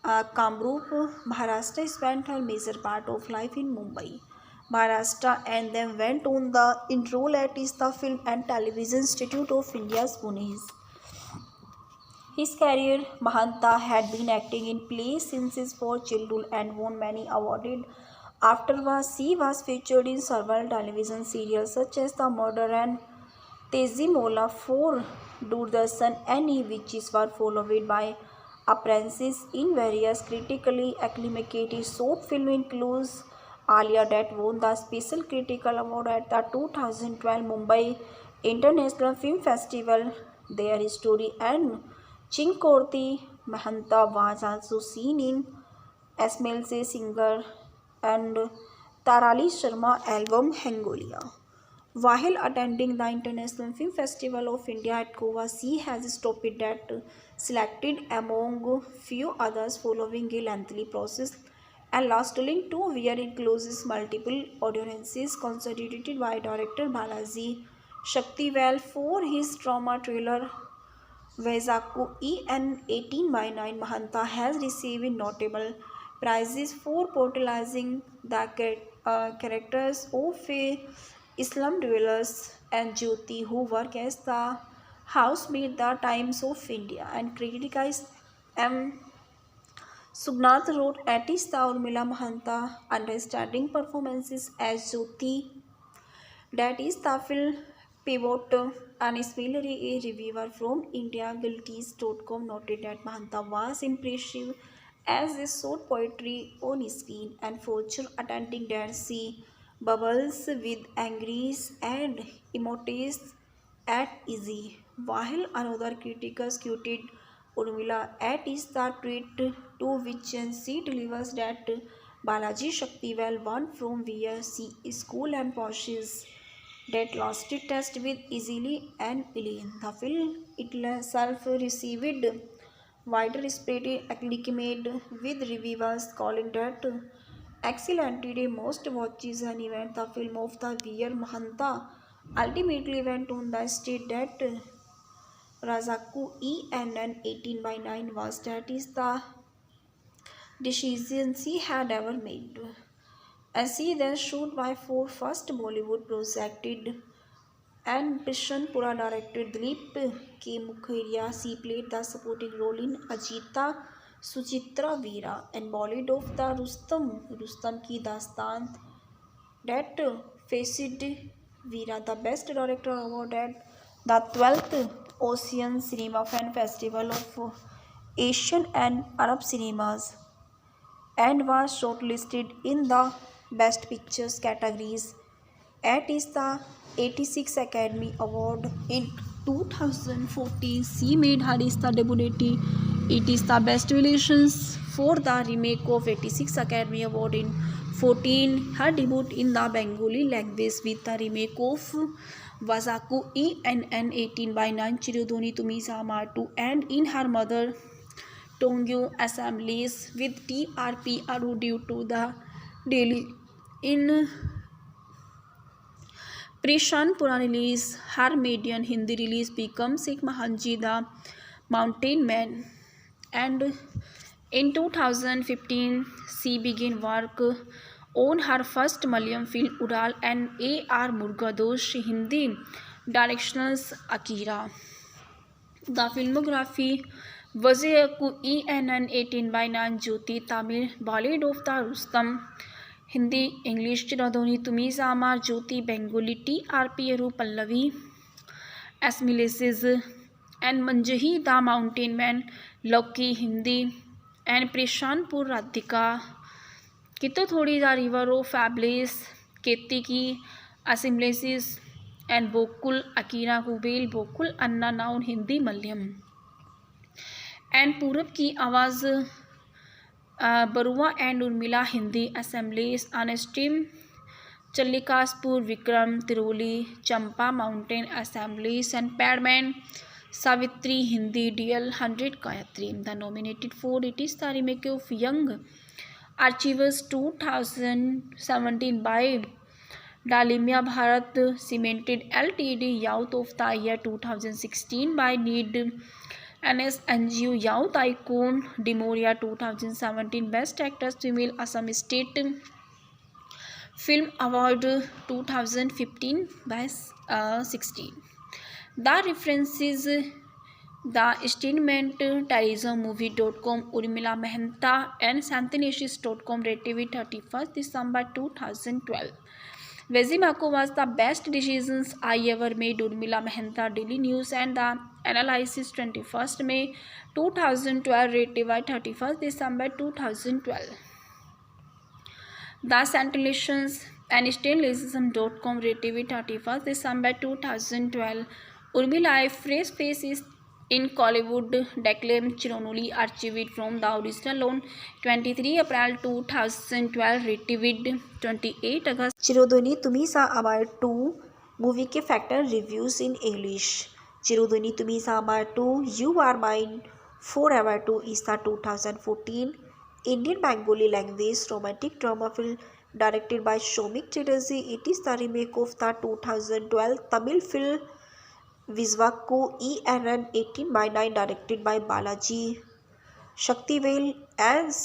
Kamrup, Maharashtra. Spent her major part of life in Mumbai, Maharashtra, and then went on the enroll at the Film and Television Institute of India, Pune. His career, Mahanta had been acting in plays since his four childhood and won many awards. Afterwards, he was featured in several television serials such as The Murder and Tezimola for Doordarshan. Any witches were followed by appearances in various critically acclaimed short films includes Alia that won the Special Critical Award at the 2012 Mumbai International Film Festival. Their story and Chinkorti Mahanta was also seen in Esmail Se Singer and Tarali Sharma album Hangolia. While attending the International Film Festival of India at Goa, she has stopped that selected among few others following a lengthy process and lasting 2 years includes multiple audiences constituted by director Balaji Shaktivel for his drama thriller Vaizaku EN 18/9. Mahanta has received notable prizes for portraying the characters of Islam dwellers and Jyoti who work as the housemaid the Times of India and criticized M. Sugnath wrote Atista Urmila Mahanta understanding performances as Jyoti that is Tafil Pivot and similarly a reviewer from IndiaGuilties.com noted that Mahanta was impressive as a short poetry on screen and featured attending that she bubbles with angries and emotes at easy. While another critic quoted Urmila at is the tweet to which she delivers that Balaji Shaktivel won from where she is cool and possesses that lasted test with easily and Elaine. The film itself received widespread acclaim with reviewers calling that excellent. The most watches an event the film of the year. Mahanta ultimately went on the state that Razaku ENN 18/9 was that is the decision she had ever made. As she then shot by four first Bollywood projected and Prishanpura directed Dilip K. Mukherjee. She played the supporting role in Ajita Suchitra Veera and Bollywood of the Rustam Ki Dastan that faced Veera the Best Director Award at the 12th Ocean Cinema Fan Festival of Asian and Arab Cinemas and was shortlisted in the Best Pictures categories at is the 86 Academy Award in 2014. She made her is the debut. It is the best relations for the remake of 86 Academy Award in 14. Her debut in the Bengali language with the remake of Wazaku ENN 18/9 Chirudoni Tumi Samatu and in her mother Tongyo assemblies with TRP Aru due to the daily in Prishanpura release. Her median Hindi release becomes Sikh Mahanji the Mountain Man and in 2015 she began work on her first Malayalam film Ural and A.R. Murugadosh Hindi directionals Akira. The filmography Vaziyaku ENN 18/9 Jyoti Tamil Bollywood of the Rustam Hindi English Chiradoni Tumi Samar Jyoti Bengali TRP Aru Pallavi Asmileses and Manjahi the Mountain Man Loki Hindi and Prishanpur Radhika Kito Thodi the River of Fabulous Keti Ki Assimilases and Bokul Akira Kubel Bokul Anna Noun Hindi Malyam and Purab ki Awaaz Barua and Urmila Hindi assemblies on stream Challikaspur Vikram Tiroli Champa mountain assemblies and Padman Savitri Hindi DL 100 Gayatri the nominated for it is the remake of young achievers 2017 by Dalmia Bharat cemented LTD Youth of the Year 2016 by Need NSNGO Youth Icon Demoria 2017 Best Actress Female Assam State Film Award 2015 by 16. The references The Statement, TerrorismMovie.com, Urmila Mehta and Santanashis.com, rated 31st December 2012. Wazimako was the best decisions I ever made. Urmila Mehta, Daily News and the Analysis, 21st May 2012, rated by 31st December 2012. The Santanashis and Stainlessism.com, rated 31st December 2012. Urmila, a fresh face is in Collywood, declaimed Chironuli, archived from the original on 23 April 2012, retrieved 28 August. चिरध्वनी तुम्हीचा आभार 2 movie के factor reviews in English. चिरध्वनी तुम्हीचा आभार 2 you are mine forever 2 is the 2014 Indian Bengali language romantic drama film directed by Soumik Chatterjee. It is the remake of the 2012 Tamil film Vizhakku ENN 18/9 directed by Balaji Shaktivel as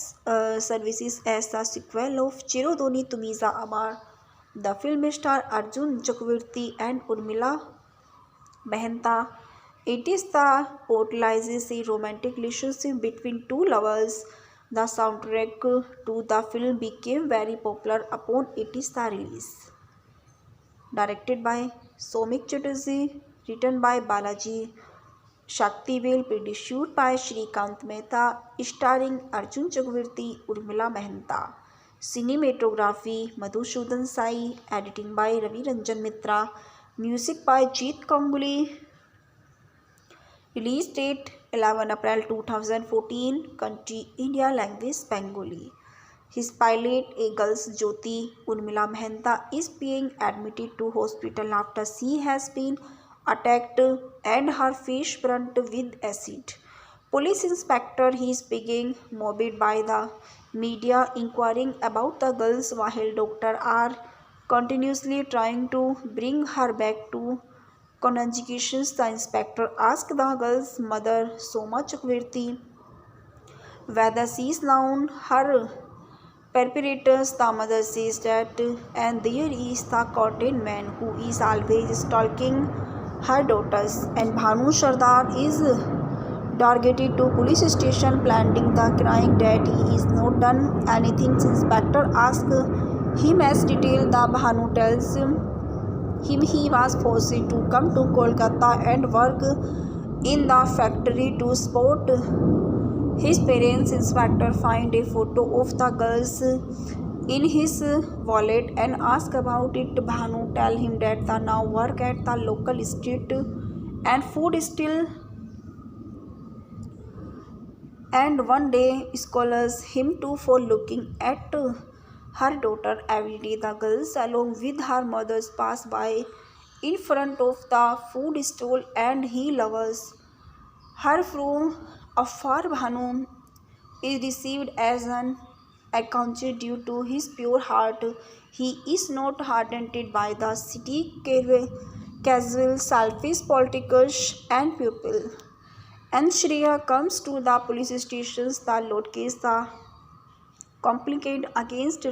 services as the sequel of Chirodoni Tumiza Amar. The film stars Arjun Chakravarti and Urmila Mehta. It is the portrays a romantic relationship between two lovers. The soundtrack to the film became very popular upon its release. Directed by Soumik Chatterjee, written by Balaji Shaktivel, produced by Shrikant Mehta, starring Arjun Chakravarti, Urmila Mehta. Cinematography Madhusudan Sai, editing by Ravi Ranjan Mitra, music by Jeet Ganguly. Release date 11 April 2014, country India, language Bengali. His pilot, a girl's Jyoti Urmila Mehta, is being admitted to hospital after she has been attacked and her face burnt with acid. Police inspector is being mobbed by the media inquiring about the girls while doctors are continuously trying to bring her back to conjugations. The inspector asked the girl's mother, Soma Chakravarti, whether she is known her perpetrators. The mother says that, and there is the cotton man who is always stalking her daughters, and Bhanu Sardar is targeted to police station planting the crying that he is not done anything. Inspector asks him as detail. The Bhanu tells him he was forced to come to Kolkata and work in the factory to support his parents. Inspector find a photo of the girls in his wallet and ask about it. Bhanu tell him that they now work at the local street and food stall, and one day scolds him too for looking at her daughter every day. The girls along with her mothers pass by in front of the food stall and he loves her from afar. Bhanu is received as an accountant due to his pure heart. He is not hardened by the city casual, selfish politicians and people. And Shreya comes to the police stations. The Lord case the complaint against